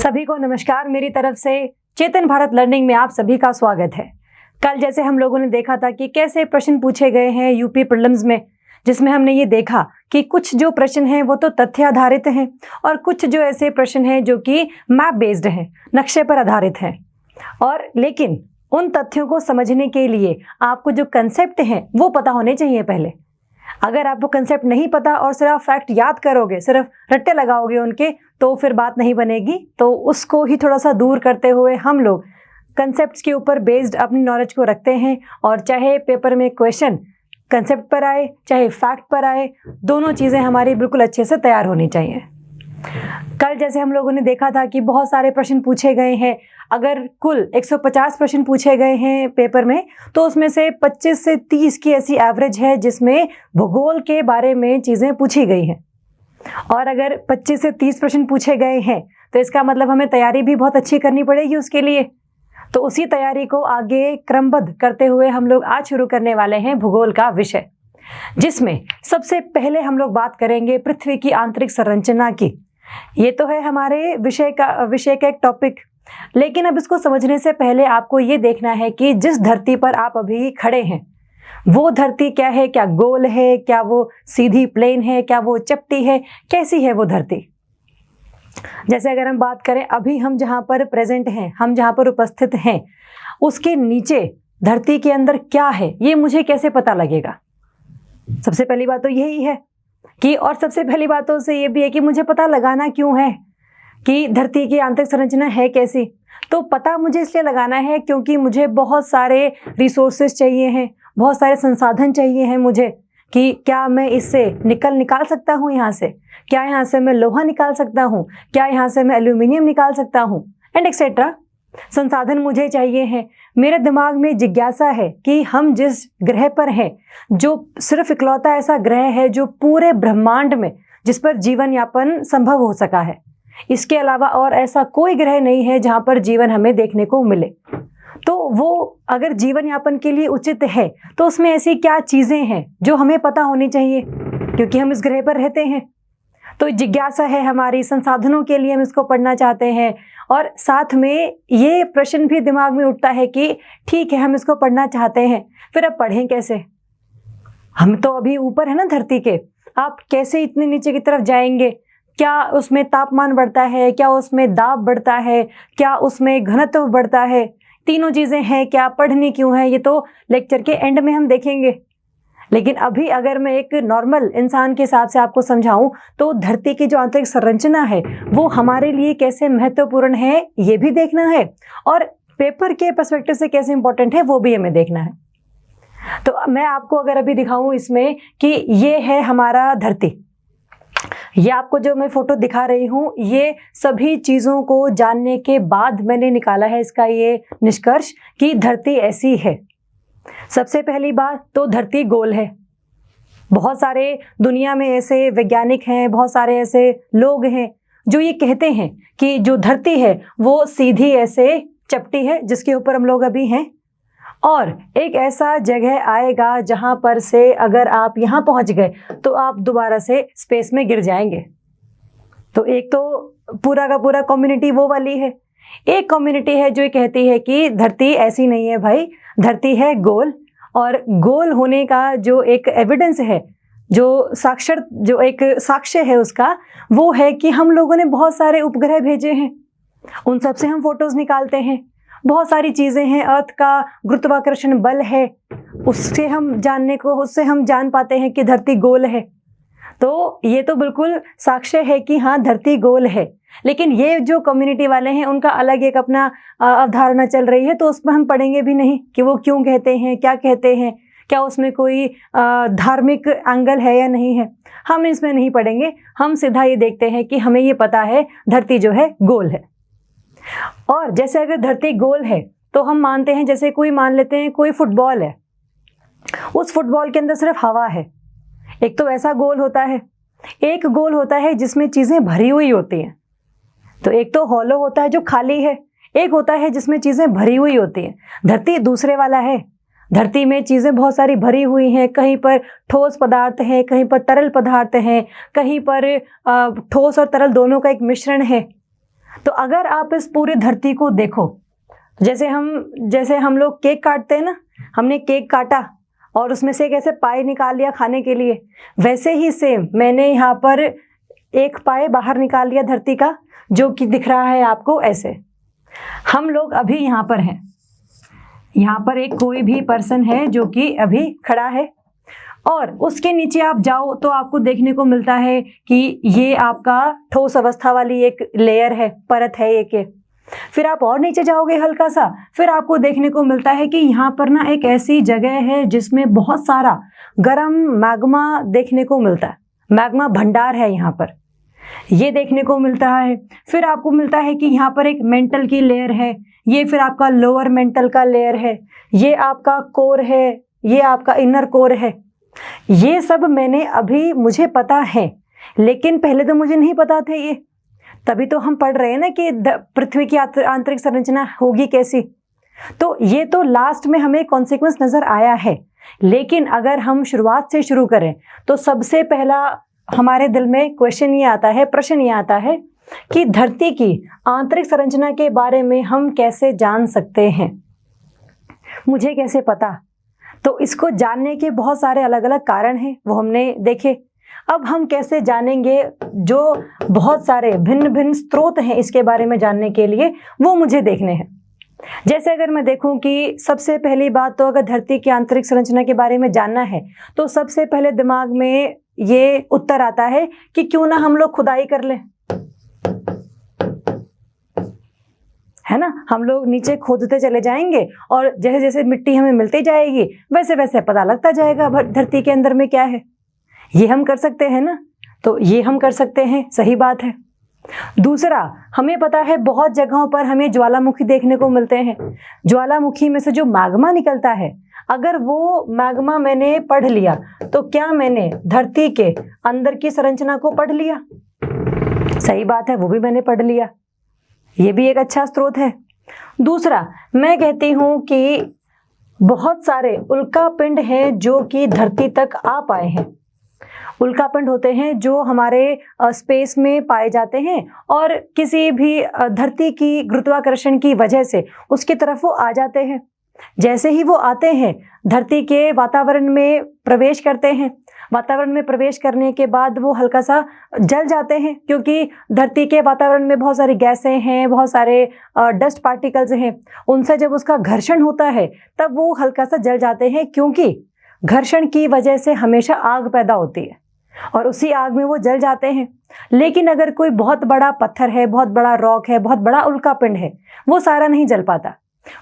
सभी को नमस्कार। मेरी तरफ से चेतन भारत लर्निंग में आप सभी का स्वागत है। कल जैसे हम लोगों ने देखा था कि कैसे प्रश्न पूछे गए हैं यूपी प्रीलिम्स में, जिसमें हमने ये देखा कि कुछ जो प्रश्न हैं वो तो तथ्य आधारित हैं और कुछ जो ऐसे प्रश्न हैं जो कि मैप बेस्ड हैं, नक्शे पर आधारित हैं। और लेकिन उन तथ्यों को समझने के लिए आपको जो कंसेप्ट हैं वो पता होने चाहिए पहले। अगर आपको कंसेप्ट नहीं पता और सिर्फ फैक्ट याद करोगे, सिर्फ रट्टे लगाओगे उनके, तो फिर बात नहीं बनेगी। तो उसको ही थोड़ा सा दूर करते हुए हम लोग कंसेप्ट्स के ऊपर बेस्ड अपनी नॉलेज को रखते हैं। और चाहे पेपर में क्वेश्चन कंसेप्ट पर आए चाहे फैक्ट पर आए, दोनों चीज़ें हमारी बिल्कुल अच्छे से तैयार होनी चाहिए। कल जैसे हम लोगों ने देखा था कि बहुत सारे प्रश्न पूछे गए हैं। अगर कुल 150 प्रश्न पूछे गए हैं पेपर में, तो उसमें से 25 से 30 की ऐसी एवरेज है जिसमें भूगोल के बारे में चीज़ें पूछी गई हैं। और अगर 25 से 30 प्रश्न पूछे गए हैं तो इसका मतलब हमें तैयारी भी बहुत अच्छी करनी पड़ेगी उसके लिए। तो उसी तैयारी को आगे क्रमबद्ध करते हुए हम लोग आज शुरू करने वाले हैं भूगोल का विषय, जिसमें सबसे पहले हम लोग बात करेंगे पृथ्वी की आंतरिक संरचना की। ये तो है हमारे विषय का एक टॉपिक। लेकिन अब इसको समझने से पहले आपको ये देखना है कि जिस धरती पर आप अभी खड़े हैं वो धरती क्या है, क्या गोल है, क्या वो सीधी प्लेन है, क्या वो चपटी है, कैसी है वो धरती। जैसे अगर हम बात करें अभी हम जहाँ पर प्रेजेंट हैं, हम जहाँ पर उपस्थित हैं, उसके नीचे धरती के अंदर क्या है ये मुझे कैसे पता लगेगा। सबसे पहली बात तो यही है कि, और सबसे पहली बातों से ये भी है कि मुझे पता लगाना क्यों है कि धरती की आंतरिक संरचना है कैसी। तो पता मुझे इसलिए लगाना है क्योंकि मुझे बहुत सारे रिसोर्सेज चाहिए हैं, बहुत सारे संसाधन चाहिए हैं मुझे, कि क्या मैं इससे निकाल सकता हूँ यहाँ से, क्या यहाँ से मैं लोहा निकाल सकता हूँ, क्या यहाँ से मैं एल्यूमिनियम निकाल सकता हूँ, एंड एक्सेट्रा। संसाधन मुझे चाहिए हैं। मेरे दिमाग में जिज्ञासा है कि हम जिस ग्रह पर हैं, जो सिर्फ इकलौता ऐसा ग्रह है जो पूरे ब्रह्मांड में जिस पर जीवन यापन संभव हो सका है, इसके अलावा और ऐसा कोई ग्रह नहीं है जहाँ पर जीवन हमें देखने को मिले। तो वो अगर जीवन यापन के लिए उचित है तो उसमें ऐसी क्या चीज़ें हैं जो हमें पता होनी चाहिए, क्योंकि हम इस ग्रह पर रहते हैं। तो जिज्ञासा है हमारी, संसाधनों के लिए हम इसको पढ़ना चाहते हैं। और साथ में ये प्रश्न भी दिमाग में उठता है कि ठीक है हम इसको पढ़ना चाहते हैं, फिर अब पढ़ें कैसे। हम तो अभी ऊपर है ना धरती के, आप कैसे इतने नीचे की तरफ जाएंगे। क्या उसमें तापमान बढ़ता है, क्या उसमें दाब बढ़ता है, क्या उसमें घनत्व बढ़ता है, तीनों चीज़ें हैं क्या, पढ़नी क्यों है, ये तो लेक्चर के एंड में हम देखेंगे। लेकिन अभी अगर मैं एक नॉर्मल इंसान के हिसाब से आपको समझाऊं तो धरती की जो आंतरिक संरचना है वो हमारे लिए कैसे महत्वपूर्ण है ये भी देखना है, और पेपर के पर्सपेक्टिव से कैसे इंपॉर्टेंट है वो भी हमें देखना है। तो मैं आपको अगर अभी दिखाऊं इसमें कि ये है हमारा धरती, ये आपको जो मैं फोटो दिखा रही हूँ, ये सभी चीज़ों को जानने के बाद मैंने निकाला है इसका ये निष्कर्ष कि धरती ऐसी है। सबसे पहली बात तो धरती गोल है। बहुत सारे दुनिया में ऐसे वैज्ञानिक हैं, बहुत सारे ऐसे लोग हैं जो ये कहते हैं कि जो धरती है वो सीधी ऐसे चपटी है जिसके ऊपर हम लोग अभी हैं, और एक ऐसा जगह आएगा जहां पर से अगर आप यहां पहुंच गए तो आप दोबारा से स्पेस में गिर जाएंगे। तो एक तो पूरा का पूरा कम्युनिटी वो वाली है। एक कम्युनिटी है जो ये कहती है कि धरती ऐसी नहीं है भाई, धरती है गोल। और गोल होने का जो एक एविडेंस है, जो एक साक्ष्य है उसका, वो है कि हम लोगों ने बहुत सारे उपग्रह भेजे हैं, उन सब से हम फोटोज निकालते हैं। बहुत सारी चीज़ें हैं, अर्थ का गुरुत्वाकर्षण बल है, उससे हम जान पाते हैं कि धरती गोल है। तो ये तो बिल्कुल साक्ष्य है कि हाँ धरती गोल है। लेकिन ये जो कम्युनिटी वाले हैं उनका अलग एक अपना अवधारणा चल रही है, तो उसमें हम पढ़ेंगे भी नहीं कि वो क्यों कहते हैं, क्या कहते हैं, क्या उसमें कोई धार्मिक एंगल है या नहीं है, हम इसमें नहीं पढ़ेंगे। हम सीधा ये देखते हैं कि हमें ये पता है धरती जो है गोल है। और जैसे अगर धरती गोल है तो हम मानते हैं, जैसे मान लेते हैं कोई फुटबॉल है, उस फुटबॉल के अंदर सिर्फ हवा है। एक तो ऐसा गोल होता है, एक गोल होता है जिसमें चीज़ें भरी हुई होती हैं। तो एक तो हॉलो होता है जो खाली है, एक होता है जिसमें चीज़ें भरी हुई होती हैं। धरती दूसरे वाला है। धरती में चीज़ें बहुत सारी भरी हुई हैं, कहीं पर ठोस पदार्थ है, कहीं पर तरल पदार्थ हैं, कहीं पर ठोस और तरल दोनों का एक मिश्रण है। तो अगर आप इस पूरी धरती को देखो, जैसे हम लोग केक काटते हैं ना, हमने केक काटा और उसमें से एक ऐसे पाई निकाल लिया खाने के लिए, वैसे ही सेम मैंने यहाँ पर एक पाई बाहर निकाल लिया धरती का, जो कि दिख रहा है आपको ऐसे। हम लोग अभी यहाँ पर हैं, यहाँ पर एक कोई भी पर्सन है जो कि अभी खड़ा है, और उसके नीचे आप जाओ तो आपको देखने को मिलता है कि ये आपका ठोस अवस्था वाली एक लेयर है, परत है एक। फिर आप और नीचे जाओगे हल्का सा, फिर आपको देखने को मिलता है कि यहाँ पर ना एक ऐसी जगह है जिसमें बहुत सारा गर्म मैग्मा देखने को मिलता है, मैग्मा भंडार है यहाँ पर, ये देखने को मिलता है। फिर आपको मिलता है कि यहाँ पर एक मेंटल की लेयर है, ये फिर आपका लोअर मेंटल का लेयर है, ये आपका कोर है, ये आपका इनर कोर है। ये सब मैंने अभी मुझे पता है, लेकिन पहले तो मुझे नहीं पता थे ये, तभी तो हम पढ़ रहे हैं ना कि पृथ्वी की आंतरिक संरचना होगी कैसी। तो ये तो लास्ट में हमें कॉन्सिक्वेंस नजर आया है, लेकिन अगर हम शुरुआत से शुरू करें तो सबसे पहला हमारे दिल में क्वेश्चन ये आता है, प्रश्न ये आता है कि धरती की आंतरिक संरचना के बारे में हम कैसे जान सकते हैं, मुझे कैसे पता। तो इसको जानने के बहुत सारे अलग अलग कारण हैं, वो हमने देखे। अब हम कैसे जानेंगे, जो बहुत सारे भिन्न भिन्न स्रोत हैं इसके बारे में जानने के लिए, वो मुझे देखने हैं। जैसे अगर मैं देखूं कि सबसे पहली बात तो अगर धरती की आंतरिक संरचना के बारे में जानना है तो सबसे पहले दिमाग में ये उत्तर आता है कि क्यों ना हम लोग खुदाई कर लें, है ना। हम लोग नीचे खोदते चले जाएंगे और जैसे जैसे मिट्टी हमें मिलती जाएगी वैसे वैसे पता लगता जाएगा धरती के अंदर में क्या है। ये हम कर सकते हैं ना, तो ये हम कर सकते हैं, सही बात है। दूसरा, हमें पता है बहुत जगहों पर हमें ज्वालामुखी देखने को मिलते हैं। ज्वालामुखी में से जो मैग्मा निकलता है, अगर वो मैग्मा मैंने पढ़ लिया तो क्या मैंने धरती के अंदर की संरचना को पढ़ लिया? सही बात है, वो भी मैंने पढ़ लिया, ये भी एक अच्छा स्रोत है। दूसरा, मैं कहती हूं कि बहुत सारे उल्कापिंड हैं जो कि धरती तक आ पाए हैं। उल्कापिंड होते हैं जो हमारे स्पेस में पाए जाते हैं और किसी भी धरती की गुरुत्वाकर्षण की वजह से उसकी तरफ वो आ जाते हैं। जैसे ही वो आते हैं धरती के वातावरण में प्रवेश करते हैं, वातावरण में प्रवेश करने के बाद वो हल्का सा जल जाते हैं, क्योंकि धरती के वातावरण में बहुत सारी गैसें हैं, बहुत सारे डस्ट पार्टिकल्स हैं। उनसे जब उसका घर्षण होता है तब वो हल्का सा जल जाते हैं, क्योंकि घर्षण की वजह से हमेशा आग पैदा होती है और उसी आग में वो जल जाते हैं। लेकिन अगर कोई बहुत बड़ा पत्थर है, बहुत बड़ा रॉक है, बहुत बड़ा उल्कापिंड है, वो सारा नहीं जल पाता,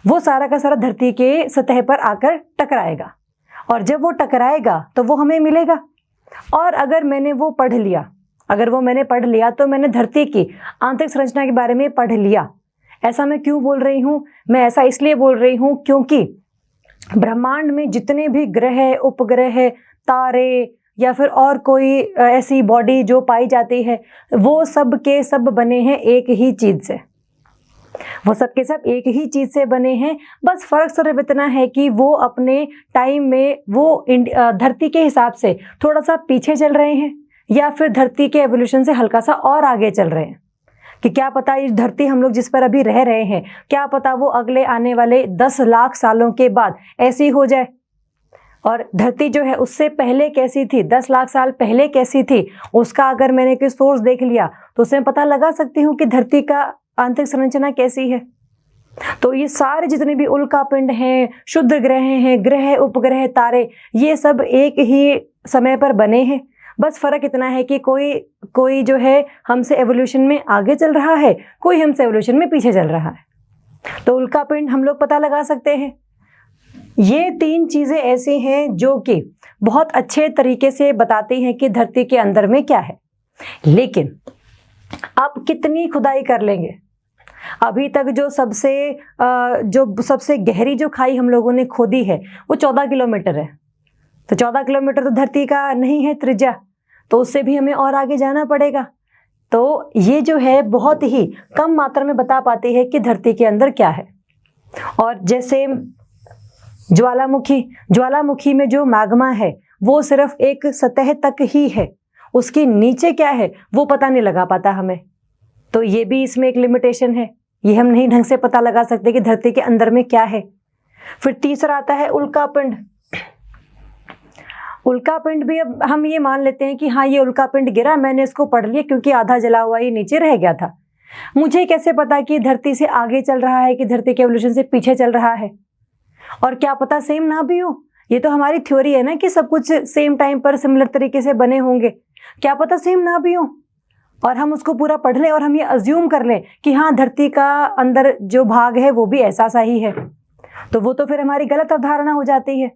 वो सारा का सारा धरती के सतह पर आकर टकराएगा, और जब वो टकराएगा तो वो हमें मिलेगा। और अगर मैंने वो पढ़ लिया, अगर वो मैंने पढ़ लिया तो मैंने धरती की आंतरिक संरचना के बारे में पढ़ लिया। ऐसा मैं क्यों बोल रही हूँ? मैं ऐसा इसलिए बोल रही हूँ क्योंकि ब्रह्मांड में जितने भी ग्रह, उपग्रह, तारे या फिर और कोई ऐसी बॉडी जो पाई जाती है, वो सब के सब बने हैं एक ही चीज से, वो सब के सब एक ही चीज से बने हैं। बस फर्क सिर्फ इतना है कि वो अपने टाइम में वो धरती के हिसाब से थोड़ा सा पीछे चल रहे हैं या फिर धरती के एवोल्यूशन से हल्का सा और आगे चल रहे हैं। कि क्या पता ये धरती हम लोग जिस पर अभी रह रहे हैं, क्या पता वो अगले आने वाले 10 लाख सालों के बाद ऐसी हो जाए। और धरती जो है उससे पहले कैसी थी, 10 लाख साल पहले कैसी थी, उसका अगर मैंने कोई सोर्स देख लिया तो उससे पता लगा सकती हूँ कि धरती का आंतरिक संरचना कैसी है। तो ये सारे जितने भी उल्कापिंड हैं, शुद्ध ग्रह हैं, ग्रह, उपग्रह, तारे, ये सब एक ही समय पर बने हैं। बस फर्क इतना है कि कोई जो है हमसे एवोल्यूशन में आगे चल रहा है, कोई हमसे एवोल्यूशन में पीछे चल रहा है। तो उल्कापिंड हम लोग पता लगा सकते हैं। ये 3 चीजें ऐसी हैं जो कि बहुत अच्छे तरीके से बताती हैं कि धरती के अंदर में क्या है। लेकिन आप कितनी खुदाई कर लेंगे? अभी तक जो सबसे गहरी जो खाई हम लोगों ने खोदी है वो 14 किलोमीटर है। तो 14 किलोमीटर तो धरती का नहीं है त्रिज्या, तो उससे भी हमें और आगे जाना पड़ेगा। तो ये जो है बहुत ही कम मात्रा में बता पाती है कि धरती के अंदर क्या है। और जैसे ज्वालामुखी में जो मैग्मा है वो सिर्फ एक सतह तक ही है, उसके नीचे क्या है वो पता नहीं लगा पाता हमें। तो ये भी इसमें एक लिमिटेशन है, ये हम नहीं ढंग से पता लगा सकते कि धरती के अंदर में क्या है। फिर तीसरा आता है उल्कापिंड। उल्कापिंड भी अब हम ये मान लेते हैं कि हाँ ये उल्कापिंड गिरा, मैंने इसको पढ़ लिया क्योंकि आधा जला हुआ ये नीचे रह गया था। मुझे कैसे पता कि धरती से आगे चल रहा है कि धरती के एवोल्यूशन से पीछे चल रहा है? और क्या पता सेम ना भी हो, ये तो हमारी थ्योरी है ना कि सब कुछ सेम टाइम पर सिमिलर तरीके से बने होंगे, क्या पता सेम ना भी हो और हम उसको पूरा पढ़ लें और हम ये अज्यूम कर लें कि हाँ धरती का अंदर जो भाग है वो भी ऐसा सा ही है, तो वो तो फिर हमारी गलत अवधारणा हो जाती है।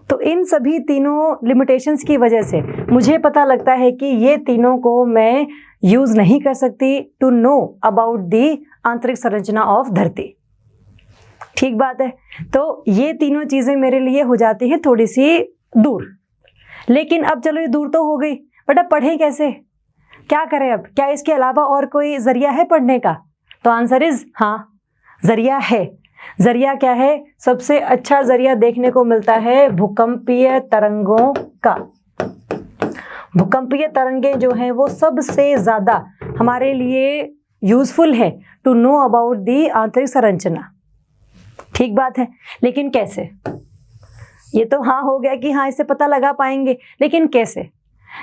तो इन सभी तीनों लिमिटेशंस की वजह से मुझे पता लगता है कि ये तीनों को मैं यूज नहीं कर सकती टू नो अबाउट दी आंतरिक संरचना ऑफ धरती। ठीक बात है, तो ये तीनों चीजें मेरे लिए हो जाती हैं थोड़ी सी दूर। लेकिन अब चलो ये दूर तो हो गई, बट अब पढ़े कैसे, क्या करें अब? क्या इसके अलावा और कोई जरिया है पढ़ने का? तो आंसर इज हाँ, जरिया है। जरिया क्या है? सबसे अच्छा जरिया देखने को मिलता है भूकंपीय तरंगों का। भूकंपीय तरंगें जो हैं वो सबसे ज्यादा हमारे लिए यूजफुल है टू नो अबाउट दी आंतरिक संरचना। ठीक बात है, लेकिन कैसे? ये तो हाँ हो गया कि हाँ इससे पता लगा पाएंगे, लेकिन कैसे?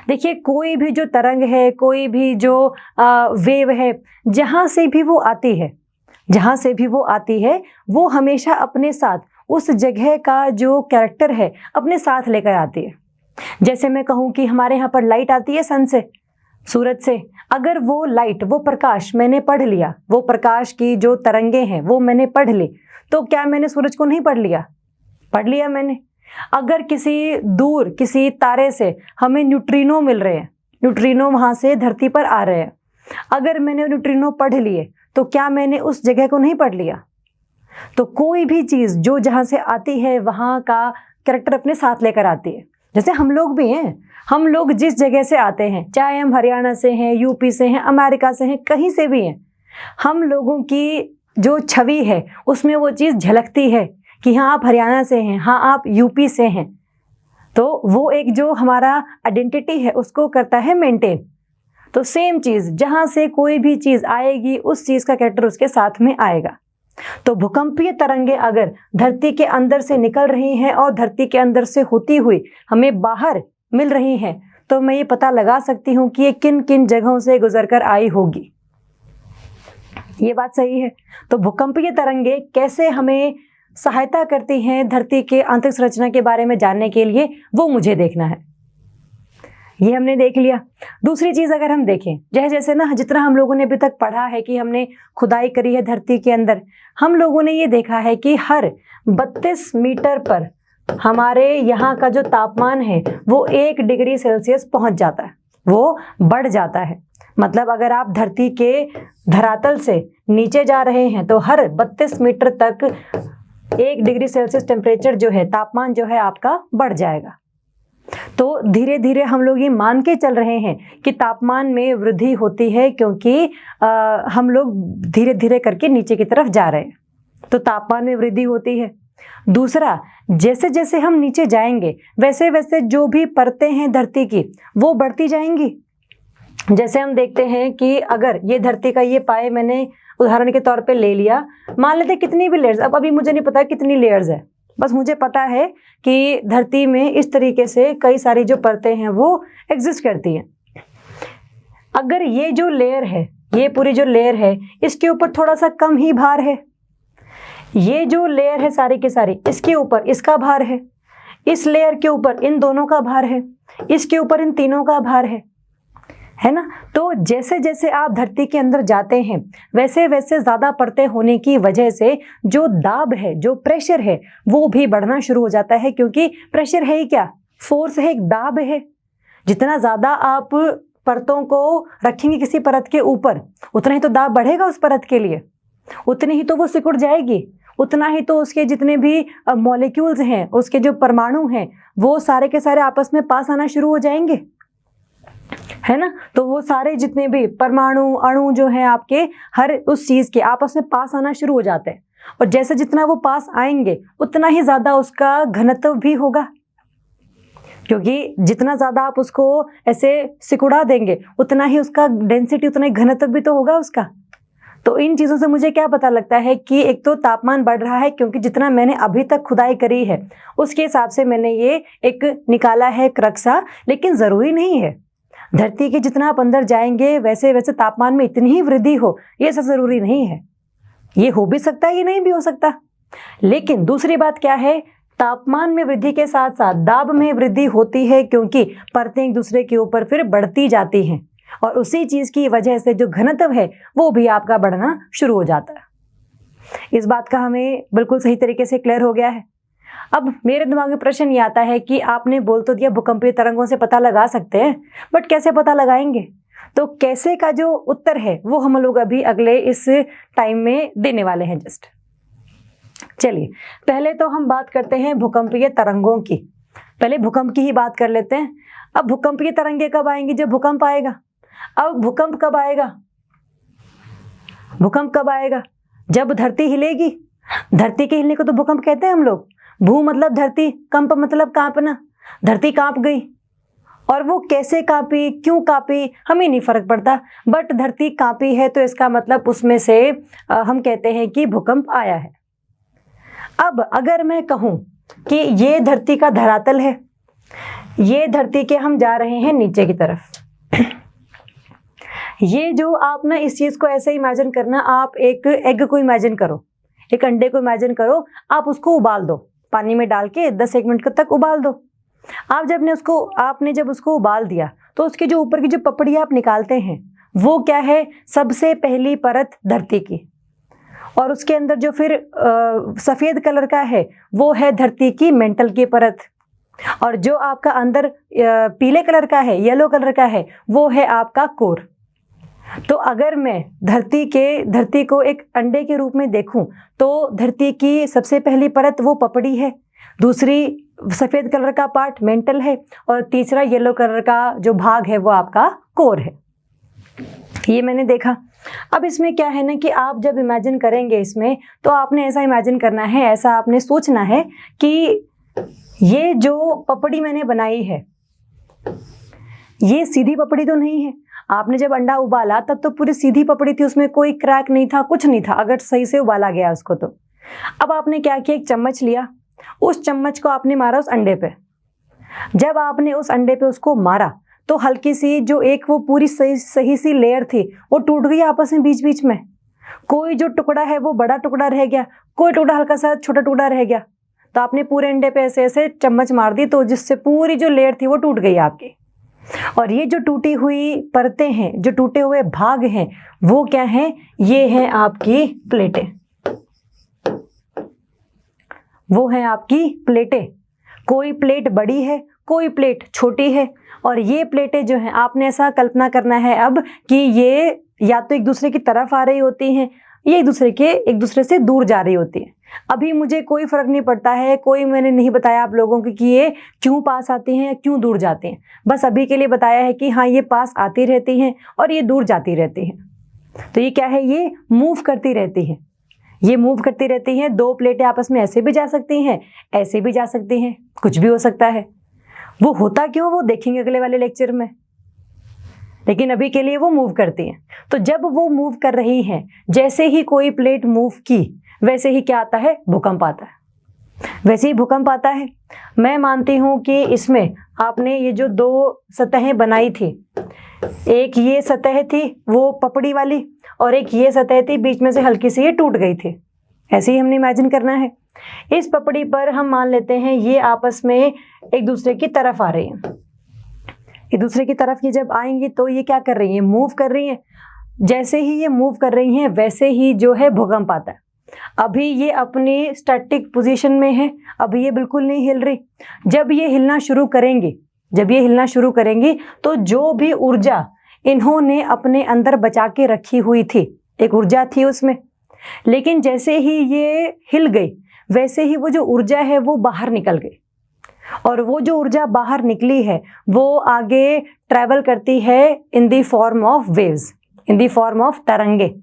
देखिए कोई भी जो तरंग है, कोई भी जो वेव है, जहाँ से भी वो आती है, जहाँ से भी वो आती है वो हमेशा अपने साथ उस जगह का जो कैरेक्टर है अपने साथ लेकर आती है। जैसे मैं कहूँ कि हमारे यहाँ पर लाइट आती है सन से, सूरज से, अगर वो लाइट, वो प्रकाश मैंने पढ़ लिया, वो प्रकाश की जो तरंगे हैं वो मैंने पढ़ ली, तो क्या मैंने सूरज को नहीं पढ़ लिया? पढ़ लिया मैंने। अगर किसी दूर किसी तारे से हमें न्यूट्रिनो मिल रहे हैं, न्यूट्रिनो वहाँ से धरती पर आ रहे हैं, अगर मैंने न्यूट्रिनो पढ़ लिए तो क्या मैंने उस जगह को नहीं पढ़ लिया? तो कोई भी चीज़ जो जहाँ से आती है वहाँ का कैरेक्टर अपने साथ लेकर आती है। जैसे हम लोग भी हैं, हम लोग जिस जगह से आते हैं, चाहे हम हरियाणा से हैं, यूपी से हैं, अमेरिका से हैं, कहीं से भी हैं, हम लोगों की जो छवि है उसमें वो चीज़ झलकती है कि हाँ आप हरियाणा से हैं, हाँ आप यूपी से हैं, तो वो एक जो हमारा आइडेंटिटी है उसको करता है मेंटेन। तो सेम चीज़, जहाँ से कोई भी चीज़ आएगी उस चीज़ का कैरेक्टर उसके साथ में आएगा। तो भूकंपीय तरंगे अगर धरती के अंदर से निकल रही हैं और धरती के अंदर से होती हुई हमें बाहर मिल रही हैं, तो मैं ये पता लगा सकती हूँ कि ये किन किन जगहों से गुजर कर आई होगी। ये बात सही है। तो भूकंपीय तरंगे कैसे हमें सहायता करती हैं धरती के आंतरिक संरचना के बारे में जानने के लिए, वो मुझे देखना है। ये हमने देख लिया। दूसरी चीज अगर हम देखें, जैसे जैसे ना जितना हम लोगों ने अभी तक पढ़ा है कि हमने खुदाई करी है धरती के अंदर, हम लोगों ने ये देखा है कि हर 32 मीटर पर हमारे यहाँ का जो तापमान है वो 1 डिग्री सेल्सियस पहुंच जाता है, वो बढ़ जाता है। मतलब अगर आप धरती के धरातल से नीचे जा रहे हैं तो हर 32 मीटर तक 1 डिग्री सेल्सियस टेम्परेचर जो है, तापमान जो है आपका बढ़ जाएगा। तो धीरे धीरे हम लोग ये मान के चल रहे हैं कि तापमान में वृद्धि होती है क्योंकि हम लोग धीरे धीरे करके नीचे की तरफ जा रहे हैं, तो तापमान में वृद्धि होती है। दूसरा, जैसे जैसे हम नीचे जाएंगे वैसे वैसे जो भी परतें हैं धरती की वो बढ़ती जाएंगी। जैसे हम देखते हैं कि अगर ये धरती का ये पाए मैंने उदाहरण के तौर पे ले लिया, मान लेते कितनी भी लेयर्स, अब अभी मुझे नहीं पता कितनी लेयर्स है, बस मुझे पता है कि धरती में इस तरीके से कई सारी जो परतें हैं वो एग्जिस्ट करती हैं। अगर ये जो लेयर है, ये पूरी जो लेयर है, इसके ऊपर थोड़ा सा कम ही भार है, ये जो लेयर है सारी की सारी, इसके ऊपर इसका भार है, इस लेयर के ऊपर इन दोनों का भार है, इसके ऊपर इन तीनों का भार है ना। तो जैसे जैसे आप धरती के अंदर जाते हैं वैसे वैसे ज्यादा परतें होने की वजह से जो दाब है, जो प्रेशर है, वो भी बढ़ना शुरू हो जाता है। क्योंकि प्रेशर है ही क्या, फोर्स है, एक दाब है। जितना ज्यादा आप परतों को रखेंगे किसी परत के ऊपर, उतना ही तो दाब बढ़ेगा उस परत के लिए, उतनी ही तो वो सिकुड़ जाएगी, उतना ही तो उसके जितने भी मॉलिक्यूल्स हैं, उसके जो परमाणु हैं, वो सारे के सारे आपस में पास आना शुरू हो जाएंगे, है ना। तो वो सारे जितने भी परमाणु अणु जो है आपके हर उस चीज के आपस में पास आना शुरू हो जाते हैं, और जैसे जितना वो पास आएंगे उतना ही ज्यादा उसका घनत्व भी होगा। क्योंकि जितना ज़्यादा आप उसको ऐसे सिकुड़ा देंगे उतना ही उसका डेंसिटी, उतना ही घनत्व भी तो होगा उसका। तो इन चीज़ों से मुझे क्या पता लगता है कि एक तो तापमान बढ़ रहा है, क्योंकि जितना मैंने अभी तक खुदाई करी है उसके हिसाब से मैंने ये एक निकाला है क्रक्सा, लेकिन ज़रूरी नहीं है धरती के जितना आप अंदर जाएंगे वैसे वैसे तापमान में इतनी ही वृद्धि हो, ये सब ज़रूरी नहीं है। ये हो भी सकता है, ये नहीं भी हो सकता। लेकिन दूसरी बात क्या है, तापमान में वृद्धि के साथ साथ दाब में वृद्धि होती है, क्योंकि परतें एक दूसरे के ऊपर फिर बढ़ती जाती हैं और उसी चीज़ की वजह से जो घनत्व है वो भी आपका बढ़ना शुरू हो जाता है। इस बात का हमें बिल्कुल सही तरीके से क्लियर हो गया है। अब मेरे दिमाग में प्रश्न ये आता है कि आपने बोल तो दिया भूकंपीय तरंगों से पता लगा सकते हैं, बट कैसे पता लगाएंगे? तो कैसे का जो उत्तर है वो हम लोग अभी अगले इस टाइम में देने वाले हैं जस्ट। चलिए पहले तो हम बात करते हैं भूकंपीय तरंगों की। पहले भूकंप की ही बात कर लेते हैं। अब भूकंपीय तरंगे कब आएंगी? जब भूकंप आएगा। अब भूकंप कब आएगा? भूकंप कब आएगा? जब धरती हिलेगी। धरती के हिलने को तो भूकंप कहते हैं हम लोग। भू मतलब धरती, कंप मतलब कांपना। धरती कांप गई, और वो कैसे कांपी, क्यों कांपी, हमें नहीं फर्क पड़ता, बट धरती कांपी है तो इसका मतलब उसमें से हम कहते हैं कि भूकंप आया है। अब अगर मैं कहूं कि ये धरती का धरातल है, ये धरती के हम जा रहे हैं नीचे की तरफ। ये जो आप ना इस चीज को ऐसे इमेजिन करना, आप एक एग को इमेजिन करो, एक अंडे को इमेजिन करो, आप उसको उबाल दो, पानी में डाल के 10-1 मिनट तक उबाल दो। आपने जब उसको उबाल दिया तो उसके जो ऊपर की जो पपड़ी आप निकालते हैं वो क्या है? सबसे पहली परत धरती की, और उसके अंदर जो फिर सफेद कलर का है वो है धरती की मेंटल की परत, और जो आपका अंदर पीले कलर का है, येलो कलर का है, वो है आपका कोर। तो अगर मैं धरती को एक अंडे के रूप में देखूं तो धरती की सबसे पहली परत वो पपड़ी है, दूसरी सफेद कलर का पार्ट मेंटल है, और तीसरा येलो कलर का जो भाग है वो आपका कोर है। ये मैंने देखा। अब इसमें क्या है ना कि आप जब इमेजिन करेंगे इसमें, तो आपने ऐसा इमेजिन करना है, ऐसा आपने सोचना है कि ये जो पपड़ी मैंने बनाई है ये सीधी पपड़ी तो नहीं है। आपने जब अंडा उबाला तब तो पूरी सीधी पपड़ी थी, उसमें कोई क्रैक नहीं था, कुछ नहीं था, अगर सही से उबाला गया उसको तो। अब आपने क्या किया, एक चम्मच लिया, उस चम्मच को आपने मारा उस अंडे पे। जब आपने उस अंडे पे उसको मारा तो हल्की सी जो एक वो पूरी सही सी लेयर थी वो टूट गई आपस में बीच बीच में। कोई जो टुकड़ा है वो बड़ा टुकड़ा रह गया, कोई टुकड़ा हल्का सा छोटा टुकड़ा रह गया। तो आपने पूरे अंडे पे ऐसे ऐसे चम्मच मार दी, तो जिससे पूरी जो लेयर थी वो टूट गई आपकी। और ये जो टूटी हुई परतें हैं, जो टूटे हुए भाग हैं, वो क्या हैं? ये हैं आपकी प्लेटें। वो हैं आपकी प्लेटें। कोई प्लेट बड़ी है, कोई प्लेट छोटी है, और ये प्लेटें जो हैं आपने ऐसा कल्पना करना है अब कि ये या तो एक दूसरे की तरफ आ रही होती हैं, ये एक दूसरे से दूर जा रही होती है। अभी मुझे कोई फर्क नहीं पड़ता है, कोई मैंने नहीं बताया आप लोगों को कि ये क्यों पास आती हैं या क्यों दूर जाती हैं। बस अभी के लिए बताया है कि हाँ ये पास आती रहती हैं और ये दूर जाती रहती हैं। तो ये क्या है? ये मूव करती रहती हैं। ये मूव करती रहती हैं। दो प्लेटें आपस में ऐसे भी जा सकती हैं, ऐसे भी जा सकती हैं, कुछ भी हो सकता है। वो होता क्यों वो देखेंगे अगले वाले लेक्चर में, लेकिन अभी के लिए वो मूव करती हैं। तो जब वो मूव कर रही हैं, जैसे ही कोई प्लेट मूव की वैसे ही क्या आता है? भूकंप आता है। वैसे ही भूकंप आता है। मैं मानती हूँ कि इसमें आपने ये जो 2 सतहें बनाई थी, एक ये सतह थी वो पपड़ी वाली, और एक ये सतह थी बीच में से हल्की सी ये टूट गई थी। ऐसे ही हमने इमेजिन करना है। इस पपड़ी पर हम मान लेते हैं ये आपस में एक दूसरे की तरफ आ रही हैं। एक दूसरे की तरफ ये जब आएंगी तो ये क्या कर रही हैं? मूव कर रही हैं। जैसे ही ये मूव कर रही हैं वैसे ही जो है भूकंप आता है। अभी ये अपनी स्टैटिक पोजीशन में है, अभी ये बिल्कुल नहीं हिल रही। जब ये हिलना शुरू करेंगी तो जो भी ऊर्जा इन्होंने अपने अंदर बचा के रखी हुई थी, एक ऊर्जा थी उसमें, लेकिन जैसे ही ये हिल गई वैसे ही वो जो ऊर्जा है वो बाहर निकल गई, और वो जो ऊर्जा बाहर निकली है वो आगे ट्रैवल करती है in the form of waves, in the form of तरंगे।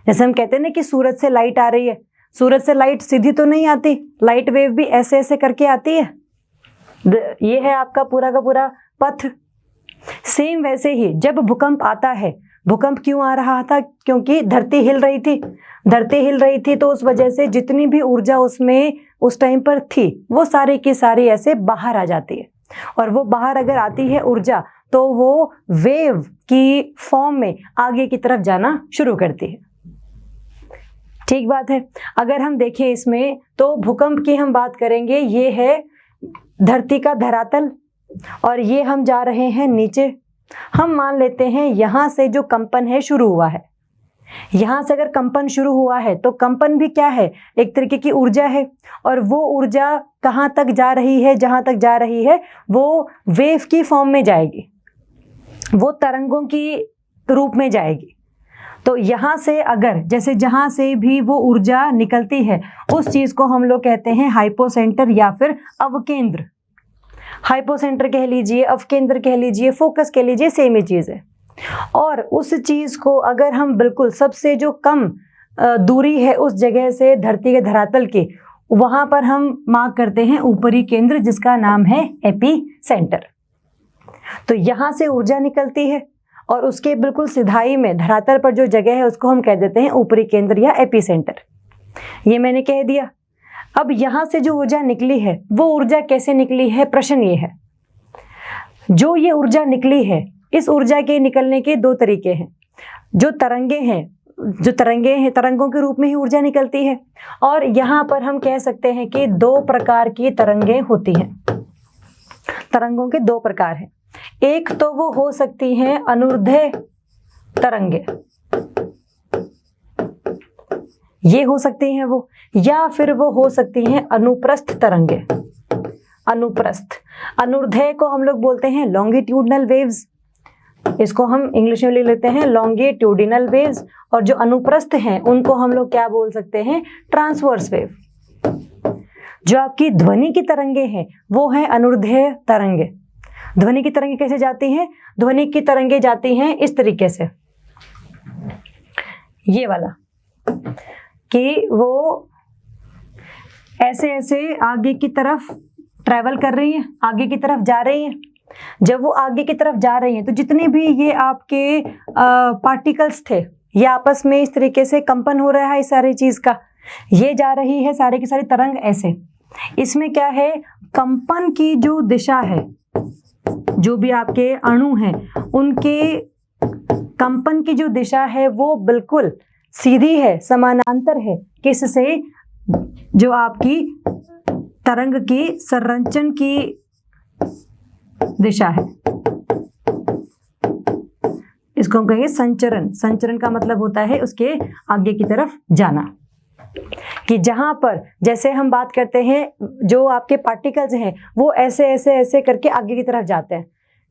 जैसे हम कहते हैं ना कि सूरज से लाइट आ रही है, सूरज से लाइट सीधी तो नहीं आती, लाइट वेव भी ऐसे ऐसे करके आती है, ये है आपका पूरा का पूरा पथ। सेम वैसे ही जब भूकंप आता है, भूकंप क्यों आ रहा था? क्योंकि धरती हिल रही थी। धरती हिल रही थी तो उस वजह से जितनी भी ऊर्जा उसमें उस टाइम पर थी वो सारी की सारी ऐसे बाहर आ जाती है, और वो बाहर अगर आती है ऊर्जा तो वो वेव की फॉर्म में आगे की तरफ जाना शुरू करती है। ठीक बात है। अगर हम देखें इसमें तो भूकंप की हम बात करेंगे, ये है धरती का धरातल और ये हम जा रहे हैं नीचे। हम मान लेते हैं यहां से जो कंपन है शुरू हुआ है, यहां से अगर कंपन शुरू हुआ है तो कंपन भी क्या है? एक तरीके की ऊर्जा है, और वो ऊर्जा कहां तक जा रही है? जहां तक जा रही है वो वेव की फॉर्म में जाएगी, वो तरंगों की रूप में जाएगी। तो यहाँ से अगर जैसे जहाँ से भी वो ऊर्जा निकलती है उस चीज़ को हम लोग कहते हैं हाइपोसेंटर या फिर अवकेंद्र। हाइपोसेंटर कह लीजिए, अवकेंद्र कह लीजिए, फोकस कह लीजिए, सेम ही चीज़ है। और उस चीज़ को अगर हम बिल्कुल सबसे जो कम दूरी है उस जगह से धरती के धरातल की, वहाँ पर हम मार्क करते हैं ऊपरी केंद्र जिसका नाम है एपी सेंटर। तो यहाँ से ऊर्जा निकलती है और उसके बिल्कुल सिधाई में धरातल पर जो जगह है उसको हम कह देते हैं ऊपरी केंद्र या एपी सेंटर। ये मैंने कह दिया। अब यहाँ से जो ऊर्जा निकली है वो ऊर्जा कैसे निकली है? प्रश्न ये है, जो ये ऊर्जा निकली है इस ऊर्जा के निकलने के दो तरीके हैं। जो तरंगे हैं, तरंगों के रूप में ही ऊर्जा निकलती है, और यहाँ पर हम कह सकते हैं कि दो प्रकार की तरंगें होती हैं। तरंगों के दो प्रकार हैं। एक तो वो हो सकती हैं अनुदैर्ध्य तरंगे, ये हो सकती हैं वो, या फिर वो हो सकती हैं अनुप्रस्थ तरंगे। अनुप्रस्थ, अनुदैर्ध्य को हम लोग बोलते हैं लॉन्गिट्यूडनल वेव्स, इसको हम इंग्लिश में ले लेते हैं लॉन्गिट्यूडिनल वेव्स, और जो अनुप्रस्थ हैं उनको हम लोग क्या बोल सकते हैं? Transverse wave. जो आपकी ध्वनि की तरंगे हैं वो हैं अनुदैर्ध्य तरंगे। ध्वनि की तरंगे कैसे जाती हैं? ध्वनि की तरंगे जाती हैं इस तरीके से, ये वाला, कि वो ऐसे ऐसे आगे की तरफ ट्रैवल कर रही हैं, आगे की तरफ जा रही हैं। जब वो आगे की तरफ जा रही हैं तो जितने भी ये आपके पार्टिकल्स थे ये आपस में इस तरीके से कंपन हो रहा है इस सारी चीज का, ये जा रही है सारी की सारी तरंग ऐसे। इसमें क्या है? कंपन की जो दिशा है, जो भी आपके अणु हैं उनके कंपन की जो दिशा है वो बिल्कुल सीधी है, समानांतर है किससे? जो आपकी तरंग की संरचन की दिशा है, इसको हम कहेंगे संचरण। संचरण का मतलब होता है उसके आगे की तरफ जाना, कि जहां पर जैसे हम बात करते हैं जो आपके पार्टिकल्स हैं वो ऐसे ऐसे ऐसे करके आगे की तरफ जाते हैं।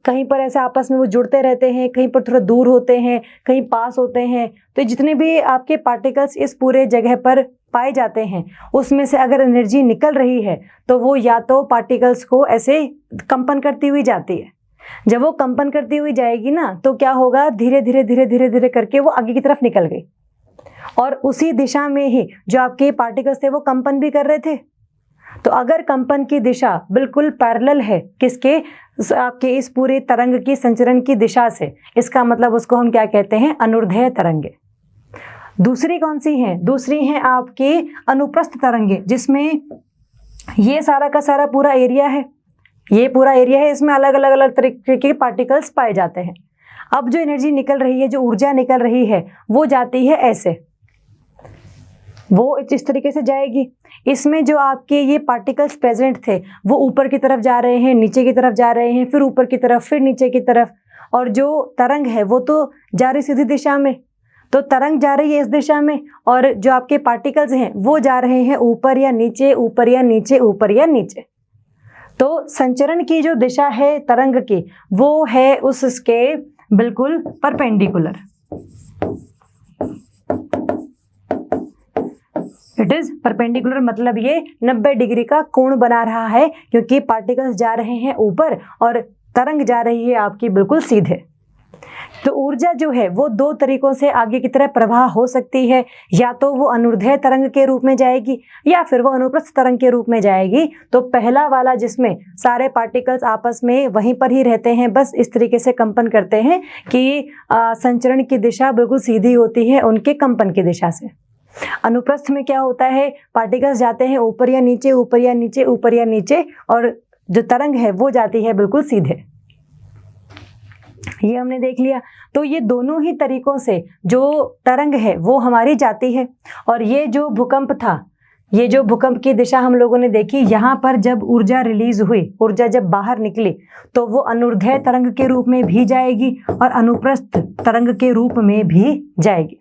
कहीं पर ऐसे आपस में वो जुड़ते रहते हैं, कहीं पर थोड़ा दूर होते हैं, कहीं पास होते हैं। तो जितने भी आपके पार्टिकल्स इस पूरे जगह पर पाए जाते हैं उसमें से अगर एनर्जी निकल रही है तो वो या तो पार्टिकल्स को ऐसे कंपन करती हुई जाती है। जब वो कंपन करती हुई जाएगी ना तो क्या होगा? धीरे धीरे धीरे धीरे धीरे करके वो आगे की तरफ निकल गई, और उसी दिशा में ही जो आपके पार्टिकल्स थे वो कंपन भी कर रहे थे। तो अगर कंपन की दिशा बिल्कुल पैरेलल है किसके? आपके इस पूरे तरंग की संचरण की दिशा से, इसका मतलब उसको हम क्या कहते हैं? अनुदैर्ध्य तरंगे। दूसरी कौन सी हैं? दूसरी हैं आपकी अनुप्रस्थ तरंगे, जिसमें ये सारा का सारा पूरा एरिया है, ये पूरा एरिया है, इसमें अलग अलग अलग तरीके के पार्टिकल्स पाए जाते हैं। अब जो एनर्जी निकल रही है, जो ऊर्जा निकल रही है वो जाती है ऐसे, वो इस तरीके से जाएगी। इसमें जो आपके ये पार्टिकल्स प्रेजेंट थे वो ऊपर की तरफ जा रहे हैं, नीचे की तरफ जा रहे हैं, फिर ऊपर की तरफ, फिर नीचे की तरफ, और जो तरंग है वो तो जा रही सीधी दिशा में। तो तरंग जा रही है इस दिशा में और जो आपके पार्टिकल्स हैं वो जा रहे हैं ऊपर या नीचे, ऊपर या नीचे, ऊपर या नीचे। तो संचरण की जो दिशा है तरंग की वो है उसके बिल्कुल परपेंडिकुलर। इट इज परपेंडिकुलर, मतलब ये 90 डिग्री का कोण बना रहा है, क्योंकि पार्टिकल्स जा रहे हैं ऊपर और तरंग जा रही है आपकी बिल्कुल सीधे। तो ऊर्जा जो है वो दो तरीकों से आगे की तरफ प्रवाह हो सकती है, या तो वो अनुदैर्ध्य तरंग के रूप में जाएगी या फिर वो अनुप्रस्थ तरंग के रूप में जाएगी। तो पहला वाला जिसमें सारे पार्टिकल्स आपस में वहीं पर ही रहते हैं, बस इस तरीके से कंपन करते हैं कि संचरण की दिशा बिल्कुल सीधी होती है उनके कंपन की दिशा से। अनुप्रस्थ में क्या होता है, पार्टिकल्स जाते हैं ऊपर या नीचे, ऊपर या नीचे, ऊपर या नीचे, और जो तरंग है वो जाती है बिल्कुल सीधे। ये हमने देख लिया। तो ये दोनों ही तरीकों से जो तरंग है वो हमारी जाती है। और ये जो भूकंप था, ये जो भूकंप की दिशा हम लोगों ने देखी, यहाँ पर जब ऊर्जा रिलीज हुई, ऊर्जा जब बाहर निकली, तो वो अनुदैर्ध्य तरंग के रूप में भी जाएगी और अनुप्रस्थ तरंग के रूप में भी जाएगी।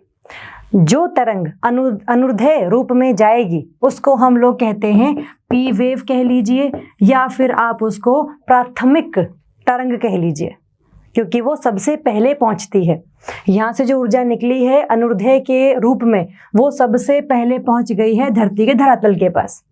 जो तरंग अनुदैर्ध्य रूप में जाएगी उसको हम लोग कहते हैं पी वेव कह लीजिए, या फिर आप उसको प्राथमिक तरंग कह लीजिए, क्योंकि वो सबसे पहले पहुंचती है। यहाँ से जो ऊर्जा निकली है अनुदैर्ध्य के रूप में, वो सबसे पहले पहुंच गई है धरती के धरातल के पास।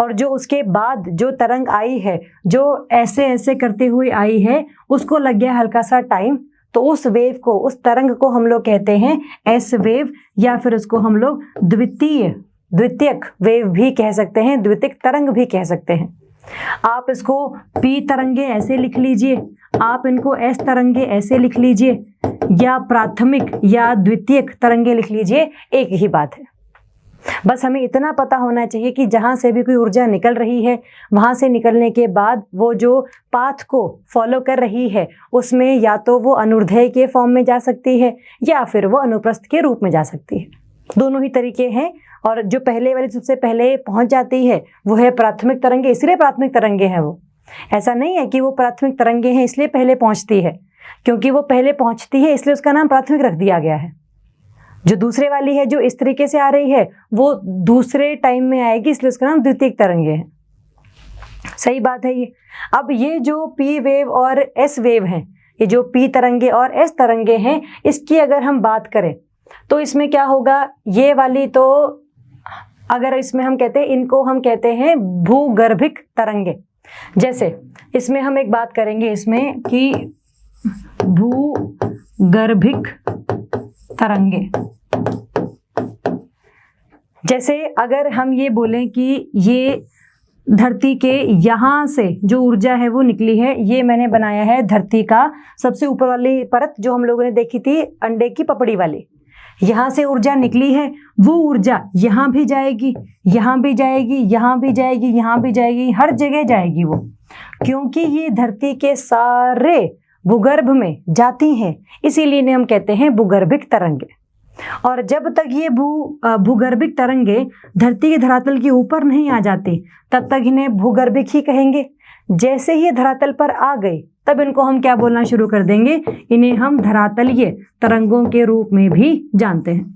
और जो उसके बाद जो तरंग आई है, जो ऐसे ऐसे करते हुए आई है, उसको लग गया हल्का सा टाइम। तो उस वेव को, उस तरंग को हम लोग कहते हैं एस वेव, या फिर उसको हम लोग द्वितीयक वेव भी कह सकते हैं, द्वितीयक तरंग भी कह सकते हैं। आप इसको पी तरंगे ऐसे लिख लीजिए, आप इनको एस तरंगे ऐसे लिख लीजिए, या प्राथमिक या द्वितीयक तरंगे लिख लीजिए, एक ही बात है। बस हमें इतना पता होना चाहिए कि जहाँ से भी कोई ऊर्जा निकल रही है, वहाँ से निकलने के बाद वो जो पाथ को फॉलो कर रही है, उसमें या तो वो अनुदैर्ध्य के फॉर्म में जा सकती है या फिर वो अनुप्रस्थ के रूप में जा सकती है। दोनों ही तरीके हैं। और जो पहले वाली सबसे पहले पहुँच जाती है वो है प्राथमिक तरंगे, इसलिए प्राथमिक तरंगे हैं वो। ऐसा नहीं है कि वो प्राथमिक तरंगे हैं इसलिए पहले पहुँचती है, क्योंकि वो पहले पहुँचती है इसलिए उसका नाम प्राथमिक रख दिया गया है। जो दूसरे वाली है, जो इस तरीके से आ रही है, वो दूसरे टाइम में आएगी, इसलिए उसका नाम द्वितीयक तरंगे है। सही बात है ये। अब ये जो पी वेव और एस वेव हैं, ये जो पी तरंगे और एस तरंगे हैं, इसकी अगर हम बात करें तो इसमें क्या होगा, ये वाली तो अगर इसमें हम कहते हैं, इनको हम कहते हैं भूगर्भिक तरंगे। जैसे इसमें हम एक बात करेंगे इसमें कि भूगर्भिक तरंगे, जैसे अगर हम ये बोलें कि ये धरती के यहाँ से जो ऊर्जा है वो निकली है, ये मैंने बनाया है धरती का सबसे ऊपर वाली परत जो हम लोगों ने देखी थी अंडे की पपड़ी वाली, यहाँ से ऊर्जा निकली है, वो ऊर्जा यहाँ भी जाएगी, यहाँ भी जाएगी, यहाँ भी जाएगी, यहाँ भी जाएगी, हर जगह जाएगी वो, क्योंकि ये धरती के सारे भूगर्भ में जाती हैं, इसीलिए इन्हें हम कहते हैं भूगर्भिक तरंगे। और जब तक ये भूगर्भिक तरंगे धरती के धरातल के ऊपर नहीं आ जाती, तब तक इन्हें भूगर्भिक ही कहेंगे। जैसे ही धरातल पर आ गई, तब इनको हम क्या बोलना शुरू कर देंगे, इन्हें हम धरातलीय तरंगों के रूप में भी जानते हैं।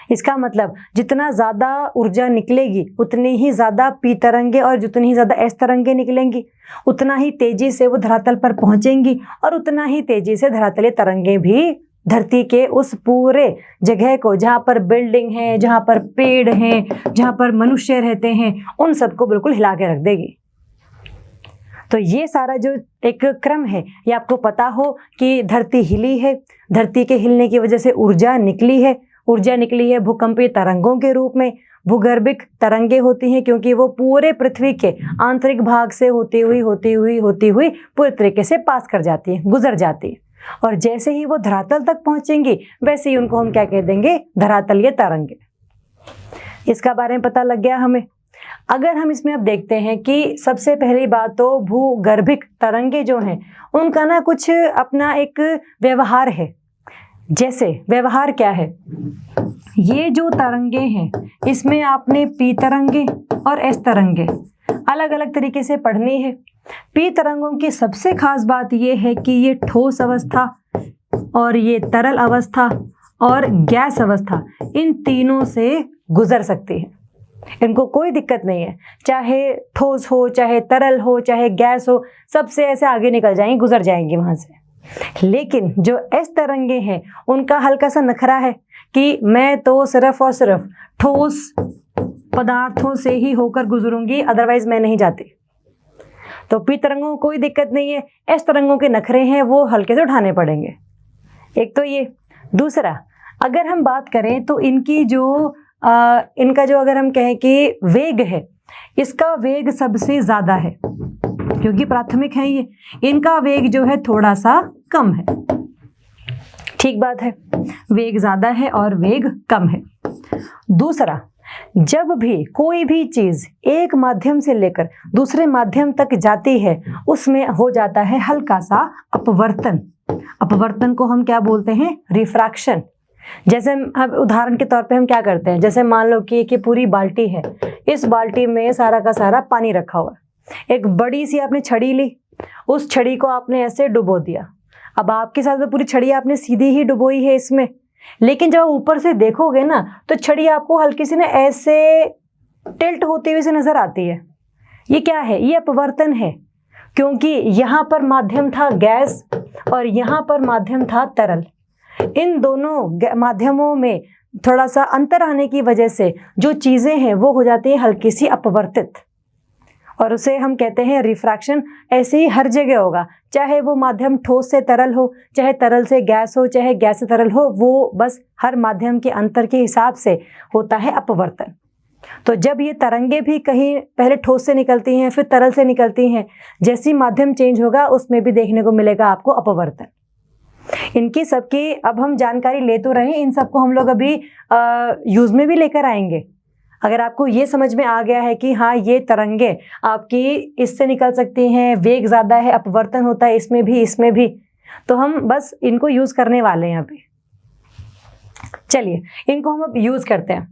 इसका मतलब जितना ज़्यादा ऊर्जा निकलेगी उतनी ही ज़्यादा पी तरंगे और जितनी ही ज़्यादा एस तरंगे निकलेंगी, उतना ही तेजी से वो धरातल पर पहुंचेंगी और उतना ही तेजी से धरातलीय तरंगे भी धरती के उस पूरे जगह को, जहाँ पर बिल्डिंग है, जहाँ पर पेड़ हैं, जहाँ पर मनुष्य रहते हैं, उन सबको बिल्कुल हिला के रख देगी। तो ये सारा जो एक क्रम है, ये आपको पता हो कि धरती हिली है, धरती के हिलने की वजह से ऊर्जा निकली है, ऊर्जा निकली है भूकंपीय तरंगों के रूप में। भूगर्भिक तरंगे होती हैं क्योंकि वो पूरे पृथ्वी के आंतरिक भाग से होती हुई पूरे तरीके से पास कर जाती है, गुजर जाती है। और जैसे ही वो धरातल तक पहुंचेंगी, वैसे ही उनको हम क्या कह देंगे, धरातलीय तरंगे। इसका बारे में पता लग गया हमें। अगर हम इसमें अब देखते हैं कि सबसे पहली बात तो भूगर्भिक तरंगे जो हैं, उनका ना कुछ अपना एक व्यवहार है। जैसे व्यवहार क्या है, ये जो तरंगे हैं, इसमें आपने पी तरंगे और एस तरंगे अलग अलग तरीके से पढ़नी है। पी तरंगों की सबसे खास बात ये है कि ये ठोस अवस्था और ये तरल अवस्था और गैस अवस्था, इन तीनों से गुजर सकती है। इनको कोई दिक्कत नहीं है, चाहे ठोस हो, चाहे तरल हो, चाहे गैस हो, सबसे ऐसे आगे निकल जाएंगी, गुजर जाएंगी वहां से। लेकिन जो एस तरंगे हैं, उनका हल्का सा नखरा है कि मैं तो सिर्फ और सिर्फ ठोस पदार्थों से ही होकर गुजरूंगी, अदरवाइज मैं नहीं जाती। तो पी तरंगों को कोई दिक्कत नहीं है, एस तरंगों के नखरे हैं वो हल्के से उठाने पड़ेंगे। एक तो ये। दूसरा, अगर हम बात करें तो इनकी जो इनका जो अगर हम कहें कि वेग है, इसका वेग सबसे ज़्यादा है क्योंकि प्राथमिक है ये, इनका वेग जो है थोड़ा सा कम है। ठीक बात है, वेग ज़्यादा है और वेग कम है। दूसरा, जब भी कोई भी चीज़ एक माध्यम से लेकर दूसरे माध्यम तक जाती है उसमें हो जाता है हल्का सा अपवर्तन। अपवर्तन को हम क्या बोलते हैं? रिफ्रैक्शन। जैसे हम उदाहरण के तौर पे हम क्या करते हैं, जैसे मान लो कि पूरी बाल्टी है, इस बाल्टी में सारा का सारा पानी रखा हुआ है, एक बड़ी सी आपने छड़ी ली, उस छड़ी को आपने ऐसे डुबो दिया। अब आपके साथ तो पूरी छड़ी आपने सीधी ही डुबोई है इसमें, लेकिन जब ऊपर से देखोगे ना तो छड़ी आपको हल्की सी ना ऐसे टिल्ट होती हुई से नजर आती है। ये क्या है? ये अपवर्तन है, क्योंकि यहाँ पर माध्यम था गैस और यहाँ पर माध्यम था तरल। इन दोनों माध्यमों में थोड़ा सा अंतर आने की वजह से जो चीजें हैं वो हो जाती हैं हल्की सी अपवर्तित, और उसे हम कहते हैं रिफ्रैक्शन। ऐसे ही हर जगह होगा, चाहे वो माध्यम ठोस से तरल हो, चाहे तरल से गैस हो, चाहे गैस से तरल हो, वो बस हर माध्यम के अंतर के हिसाब से होता है अपवर्तन। तो जब ये तरंगे भी कहीं पहले ठोस से निकलती हैं फिर तरल से निकलती हैं, जैसी माध्यम चेंज होगा उसमें भी देखने को मिलेगा आपको अपवर्तन। इनकी सबकी अब हम जानकारी ले तो रहे हैं, इन सबको हम लोग अभी यूज में भी लेकर आएंगे। अगर आपको ये समझ में आ गया है कि हाँ ये तरंगे आपकी इससे निकल सकती हैं, वेग ज़्यादा है, अपवर्तन होता है इसमें भी, तो हम बस इनको यूज़ करने वाले हैं अभी। चलिए इनको हम अब यूज़ करते हैं।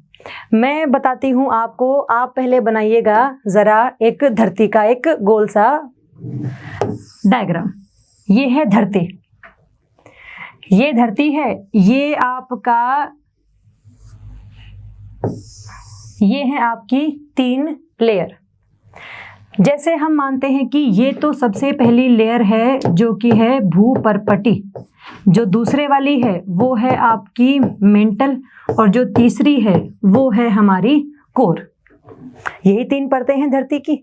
मैं बताती हूँ आपको, आप पहले बनाइएगा ज़रा एक धरती का एक गोल सा डायग्राम। ये है धरती, ये धरती है, ये आपका, ये है आपकी 3 लेयर। जैसे हम मानते हैं कि ये तो सबसे पहली लेयर है जो कि है भूपर्पटी, जो दूसरे वाली है वो है आपकी मेंटल, और जो तीसरी है वो है हमारी कोर। यही 3 परतें हैं धरती की।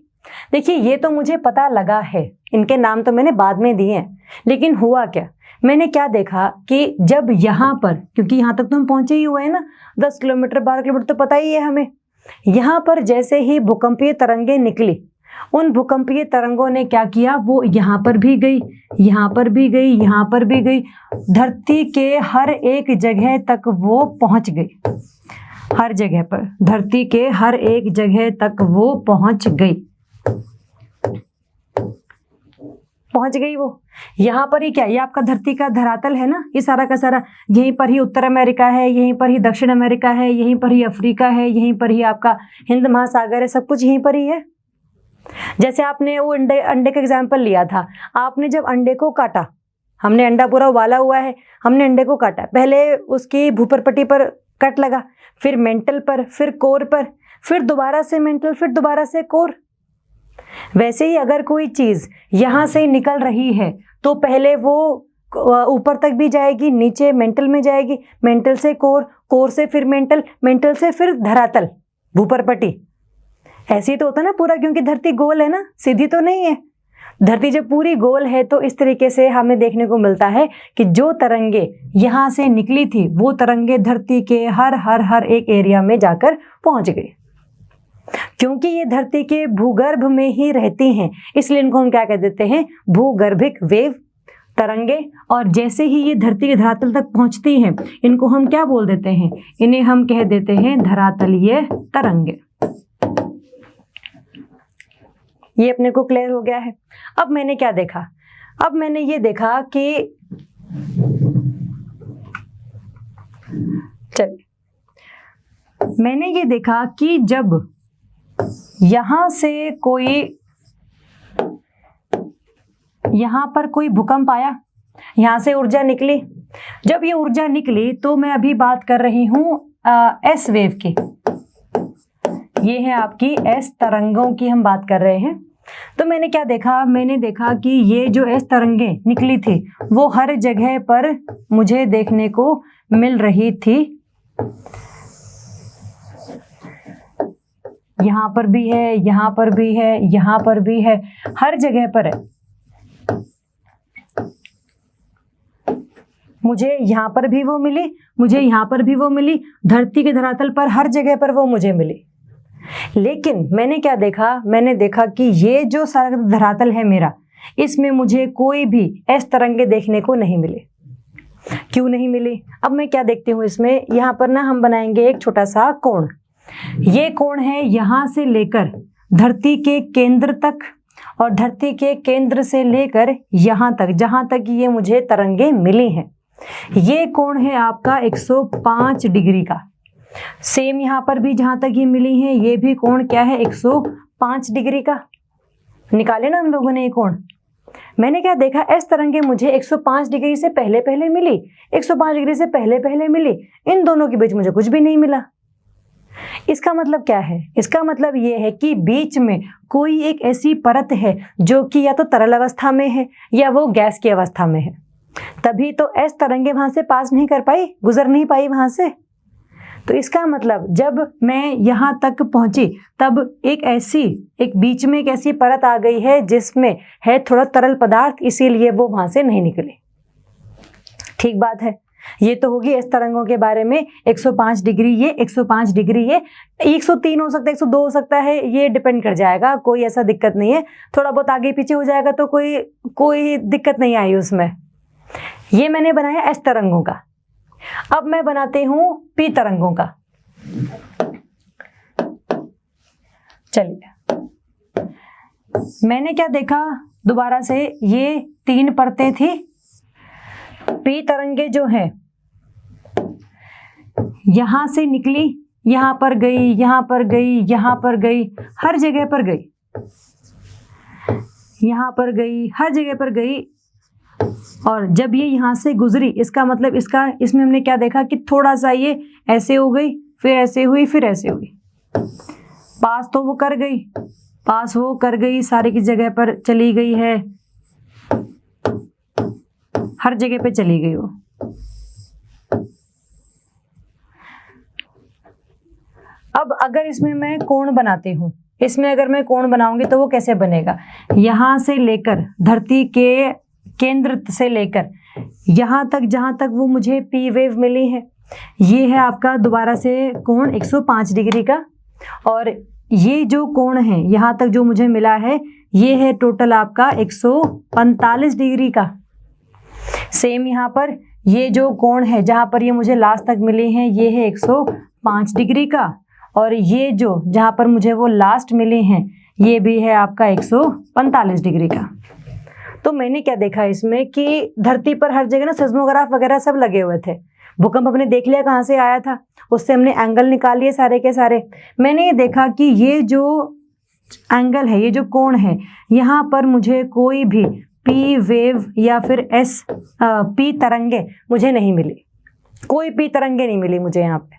देखिए ये तो मुझे पता लगा है, इनके नाम तो मैंने बाद में दिए हैं, लेकिन हुआ क्या, मैंने क्या देखा कि जब यहाँ पर, क्योंकि यहाँ तक तो हम पहुँचे ही हुए हैं ना, 10 किलोमीटर 12 किलोमीटर तो पता ही है हमें, यहाँ पर जैसे ही भूकंपीय तरंगें निकली, उन भूकंपीय तरंगों ने क्या किया, वो यहाँ पर भी गई, यहाँ पर भी गई, यहाँ पर भी गई, धरती के हर एक जगह तक वो पहुँच गई। हर जगह पर, धरती के हर एक जगह तक वो पहुँच गई वो। यहाँ पर ही क्या, ये आपका धरती का धरातल है ना, ये सारा का सारा, यहीं पर ही उत्तर अमेरिका है, यहीं पर ही दक्षिण अमेरिका है, यहीं पर ही अफ्रीका है, यहीं पर ही आपका हिंद महासागर है, सब कुछ यहीं पर ही है। जैसे आपने वो अंडे का एग्जाम्पल लिया था, आपने जब अंडे को काटा, हमने अंडा पूरा उबाला हुआ है, हमने अंडे को काटा, पहले उसकी भूपर्पटी पर कट लगा, फिर मेंटल पर, फिर कोर पर, फिर दोबारा से मेंटल, फिर दोबारा से कोर। वैसे ही अगर कोई चीज यहाँ से निकल रही है तो पहले वो ऊपर तक भी जाएगी, नीचे मेंटल में जाएगी, मेंटल से कोर, कोर से फिर मेंटल, मेंटल से फिर धरातल, भूपर्पटी। ऐसे ही तो होता ना पूरा, क्योंकि धरती गोल है ना, सीधी तो नहीं है। धरती जब पूरी गोल है तो इस तरीके से हमें देखने को मिलता है कि जो तरंगे यहाँ से निकली थी वो तरंगे धरती के हर एक एरिया में जाकर पहुंच गई। क्योंकि ये धरती के भूगर्भ में ही रहती हैं, इसलिए इनको हम क्या कह देते हैं, भूगर्भिक वेव तरंगे। और जैसे ही ये धरती के धरातल तक पहुंचती हैं, इनको हम क्या बोल देते हैं, इन्हें हम कह देते हैं धरातलीय तरंगे। ये अपने को क्लियर हो गया है। अब मैंने क्या देखा, अब मैंने ये देखा कि चलिए, मैंने ये देखा कि जब यहां से कोई, यहां पर कोई भूकंप आया, यहां से ऊर्जा निकली, जब ये ऊर्जा निकली तो मैं अभी बात कर रही हूं एस वेव की, ये है आपकी एस तरंगों की हम बात कर रहे हैं। तो मैंने क्या देखा, मैंने देखा कि ये जो एस तरंगें निकली थी वो हर जगह पर मुझे देखने को मिल रही थी। यहाँ पर भी है, यहाँ पर भी है, यहाँ पर भी है, हर जगह पर है। मुझे यहाँ पर भी वो मिली, मुझे यहाँ पर भी वो मिली, धरती के धरातल पर हर जगह पर वो मुझे मिली। लेकिन मैंने क्या देखा, मैंने देखा कि ये जो सारा धरातल है मेरा, इसमें मुझे कोई भी एस तरंगे देखने को नहीं मिले। क्यों नहीं मिली? अब मैं क्या देखती हूँ इसमें, यहाँ पर ना हम बनाएंगे एक छोटा सा कोण। ये कोण है यहाँ से लेकर धरती के केंद्र तक, और धरती के केंद्र से लेकर यहाँ तक, जहाँ तक ये मुझे तरंगे मिली हैं, ये कोण है आपका 105 डिग्री का। सेम यहाँ पर भी जहाँ तक ये मिली हैं, ये भी कोण क्या है, 105 डिग्री का। निकाले ना हम लोगों ने ये कोण। मैंने क्या देखा, एस तरंगे मुझे 105 डिग्री से पहले पहले मिली, 105 डिग्री से पहले पहले मिली, इन दोनों के बीच मुझे कुछ भी नहीं मिला। इसका मतलब क्या है? इसका मतलब ये है कि बीच में कोई एक ऐसी परत है जो कि या तो तरल अवस्था में है या वो गैस की अवस्था में है, तभी तो एस तरंगे वहां से पास नहीं कर पाई, गुजर नहीं पाई वहां से। तो इसका मतलब जब मैं यहाँ तक पहुंची तब एक बीच में एक ऐसी परत आ गई है जिसमें है थोड़ा तरल पदार्थ, इसीलिए वो वहां से नहीं निकले। ठीक बात है। ये तो होगी एस तरंगों के बारे में। 105 डिग्री ये, 105 डिग्री ये, 103 हो सकता है, 102 हो सकता है, ये डिपेंड कर जाएगा, कोई ऐसा दिक्कत नहीं है। थोड़ा बहुत आगे पीछे हो जाएगा तो कोई दिक्कत नहीं आई उसमें। ये मैंने बनाया एस तरंगों का। अब मैं बनाती हूं पी तरंगों का। चलिए, मैंने क्या देखा दोबारा से, ये 3 परतें थी। पी तरंगे जो है यहां से निकली, यहां पर गई, यहां पर गई, यहां पर गई, हर जगह पर गई, यहां पर गई, हर जगह पर गई। और जब ये यहाँ से गुजरी, इसका मतलब इसमें हमने क्या देखा कि थोड़ा सा ये ऐसे हो गई, फिर ऐसे हुई, फिर ऐसे हुई। पास तो वो कर गई, पास वो कर गई, सारी की जगह पर चली गई है, हर जगह पे चली गई वो। अब अगर इसमें मैं कोण बनाती हूँ, इसमें अगर मैं कोण बनाऊंगी तो वो कैसे बनेगा? यहाँ से लेकर धरती के केंद्र से लेकर यहाँ तक, जहाँ तक वो मुझे पी वेव मिली है, ये है आपका दोबारा से कोण 105 डिग्री का। और ये जो कोण है यहाँ तक जो मुझे मिला है, ये है टोटल आपका 145 डिग्री का। सेम यहाँ पर ये जो कोण है जहाँ पर ये मुझे लास्ट तक मिली हैं, ये है 105 डिग्री का। और ये जो जहाँ पर मुझे वो लास्ट मिली हैं, ये भी है आपका 145 डिग्री का। तो मैंने क्या देखा इसमें कि धरती पर हर जगह ना सिस्मोग्राफ वगैरह सब लगे हुए थे। भूकंप हमने देख लिया कहाँ से आया था, उससे हमने एंगल निकाल लिए सारे के सारे। मैंने ये देखा कि ये जो एंगल है, ये जो कोण है, यहाँ पर मुझे कोई भी पी वेव या फिर पी तरंगे मुझे नहीं मिली, कोई पी तरंगे नहीं मिली मुझे यहाँ पे।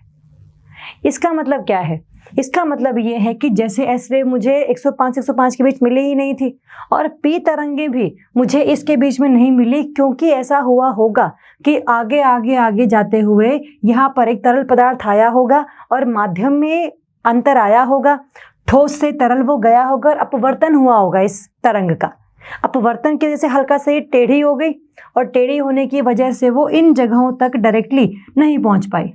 इसका मतलब क्या है? इसका मतलब ये है कि जैसे एस वेव मुझे 105 के बीच मिली ही नहीं थी, और पी तरंगे भी मुझे इसके बीच में नहीं मिली, क्योंकि ऐसा हुआ होगा कि आगे आगे आगे जाते हुए यहाँ पर एक तरल पदार्थ आया होगा और माध्यम में अंतर आया होगा, ठोस से तरल वो गया होगा और अपवर्तन हुआ होगा इस तरंग का। अपवर्तन की वजह से हल्का से टेढ़ी हो गई, और टेढ़ी होने की वजह से वो इन जगहों तक डायरेक्टली नहीं पहुंच पाई।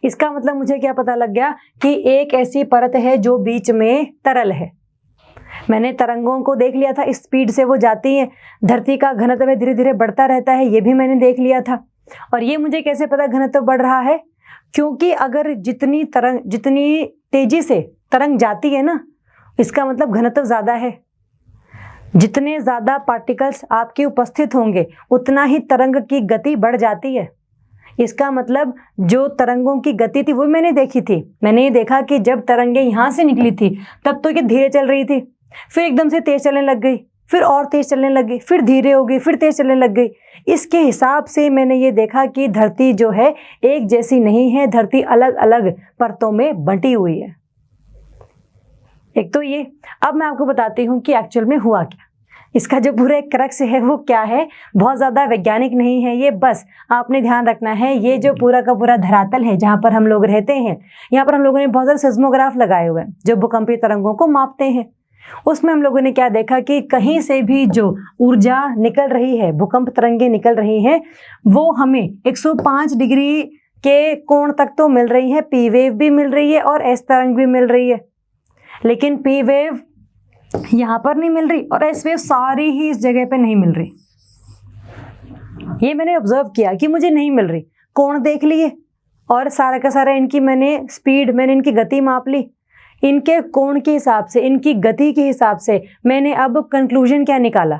इसका मतलब मुझे क्या पता लग गया कि एक ऐसी परत है जो बीच में तरल है। मैंने तरंगों को देख लिया था, इस स्पीड से वो जाती हैं, धरती का घनत्व धीरे धीरे बढ़ता रहता है, ये भी मैंने देख लिया था। और ये मुझे कैसे पता घनत्व बढ़ रहा है? क्योंकि अगर जितनी तेजी से तरंग जाती है ना, इसका मतलब घनत्व ज़्यादा है। जितने ज़्यादा पार्टिकल्स आपके उपस्थित होंगे उतना ही तरंग की गति बढ़ जाती है। इसका मतलब जो तरंगों की गति थी वो मैंने देखी थी। मैंने ये देखा कि जब तरंगें यहाँ से निकली थी तब तो ये धीरे चल रही थी, फिर एकदम से तेज चलने लग गई, फिर और तेज चलने लग गई, फिर धीरे हो गई, फिर तेज चलने लग गई। इसके हिसाब से मैंने ये देखा कि धरती जो है एक जैसी नहीं है, धरती अलग अलग परतों में बंटी हुई है। एक तो ये। अब मैं आपको बताती हूँ कि एक्चुअल में हुआ क्या। इसका जो पूरा एक क्रक्स है वो क्या है, बहुत ज़्यादा वैज्ञानिक नहीं है ये, बस आपने ध्यान रखना है ये जो पूरा का पूरा धरातल है जहाँ पर हम लोग रहते हैं, यहाँ पर हम लोगों ने बहुत सारे सिस्मोग्राफ लगाए हुए हैं जो भूकंपीय तरंगों को मापते हैं। उसमें हम लोगों ने क्या देखा कि कहीं से भी जो ऊर्जा निकल रही है, भूकंप तरंगे निकल रही हैं, वो हमें 105 डिग्री के कोण तक तो मिल रही है, पी वेव भी मिल रही है और एस तरंग भी मिल रही है, लेकिन पी वेव यहाँ पर नहीं मिल रही और एस वेव सारी ही इस जगह पे नहीं मिल रही। ये मैंने ऑब्जर्व किया कि मुझे नहीं मिल रही, कोण देख लिए और सारा का सारा इनकी मैंने स्पीड, मैंने इनकी गति माप ली, इनके कोण के हिसाब से, इनकी गति के हिसाब से मैंने अब कंक्लूजन क्या निकाला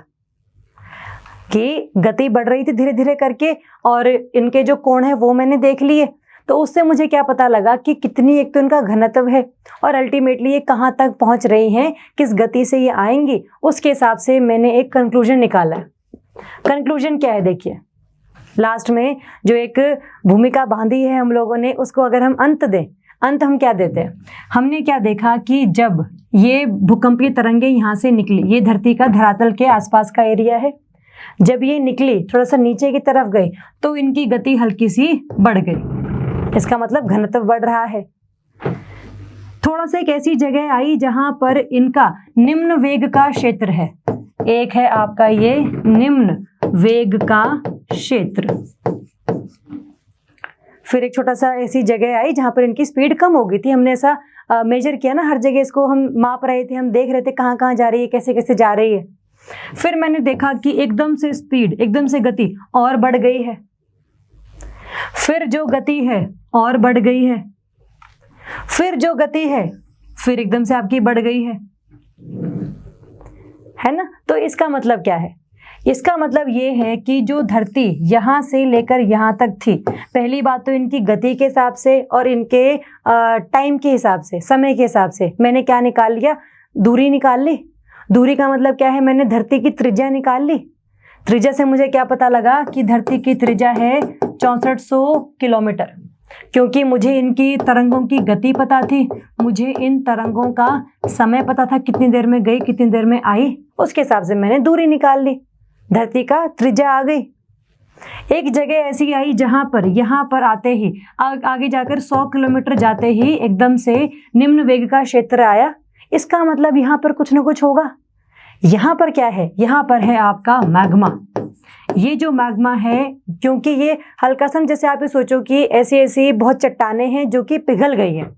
कि गति बढ़ रही थी धीरे धीरे करके और इनके जो कोण है वो मैंने देख लिए। तो उससे मुझे क्या पता लगा कि कितनी, एक तो इनका घनत्व है और अल्टीमेटली ये कहाँ तक पहुँच रही हैं, किस गति से ये आएंगी, उसके हिसाब से मैंने एक कंक्लूजन निकाला। कंक्लूजन क्या है देखिए, लास्ट में जो एक भूमिका बांधी है हम लोगों ने, उसको अगर हम अंत दें, अंत हम क्या देते हैं, हमने क्या देखा कि जब ये भूकंपीय तरंगे यहाँ से निकली, ये धरती का धरातल के आसपास का एरिया है, जब ये निकली थोड़ा सा नीचे की तरफ गई तो इनकी गति हल्की सी बढ़ गई, इसका मतलब घनत्व बढ़ रहा है। थोड़ा सा एक ऐसी जगह आई जहां पर इनका निम्न वेग का क्षेत्र है, एक है आपका ये निम्न वेग का क्षेत्र, फिर एक छोटा सा ऐसी जगह आई जहां पर इनकी स्पीड कम हो गई थी, हमने ऐसा मेजर किया ना, हर जगह इसको हम माप रहे थे, हम देख रहे थे कहाँ कहाँ जा रही है, कैसे कैसे जा रही है। फिर मैंने देखा कि एकदम से स्पीड, एकदम से गति और बढ़ गई है, फिर जो गति है और बढ़ गई है, फिर जो गति है फिर एकदम से आपकी बढ़ गई है ना। तो इसका मतलब क्या है, इसका मतलब ये है कि जो धरती यहाँ से लेकर यहाँ तक थी, पहली बात तो इनकी गति के हिसाब से और इनके टाइम के हिसाब से, समय के हिसाब से मैंने क्या निकाल लिया, दूरी निकाल ली। दूरी का मतलब क्या है, मैंने धरती की त्रिज्या निकाल ली। त्रिज्या से मुझे क्या पता लगा कि धरती की त्रिज्या है 6400 किलोमीटर, क्योंकि मुझे इनकी तरंगों की गति पता थी, मुझे इन तरंगों का समय पता था, कितनी देर में गई कितनी देर में आई, उसके हिसाब से मैंने दूरी निकाल ली, धरती का त्रिज्या आ गई। एक जगह ऐसी आई जहां पर यहाँ पर आते ही आगे जाकर 100 किलोमीटर जाते ही एकदम से निम्न वेग का क्षेत्र आया, इसका मतलब यहाँ पर कुछ ना कुछ होगा। यहाँ पर क्या है, यहाँ पर है आपका मैग्मा। ये जो मैग्मा है, क्योंकि ये हल्का सा, जैसे आप ये सोचो कि ऐसी ऐसी बहुत चट्टानें हैं जो कि पिघल गई हैं,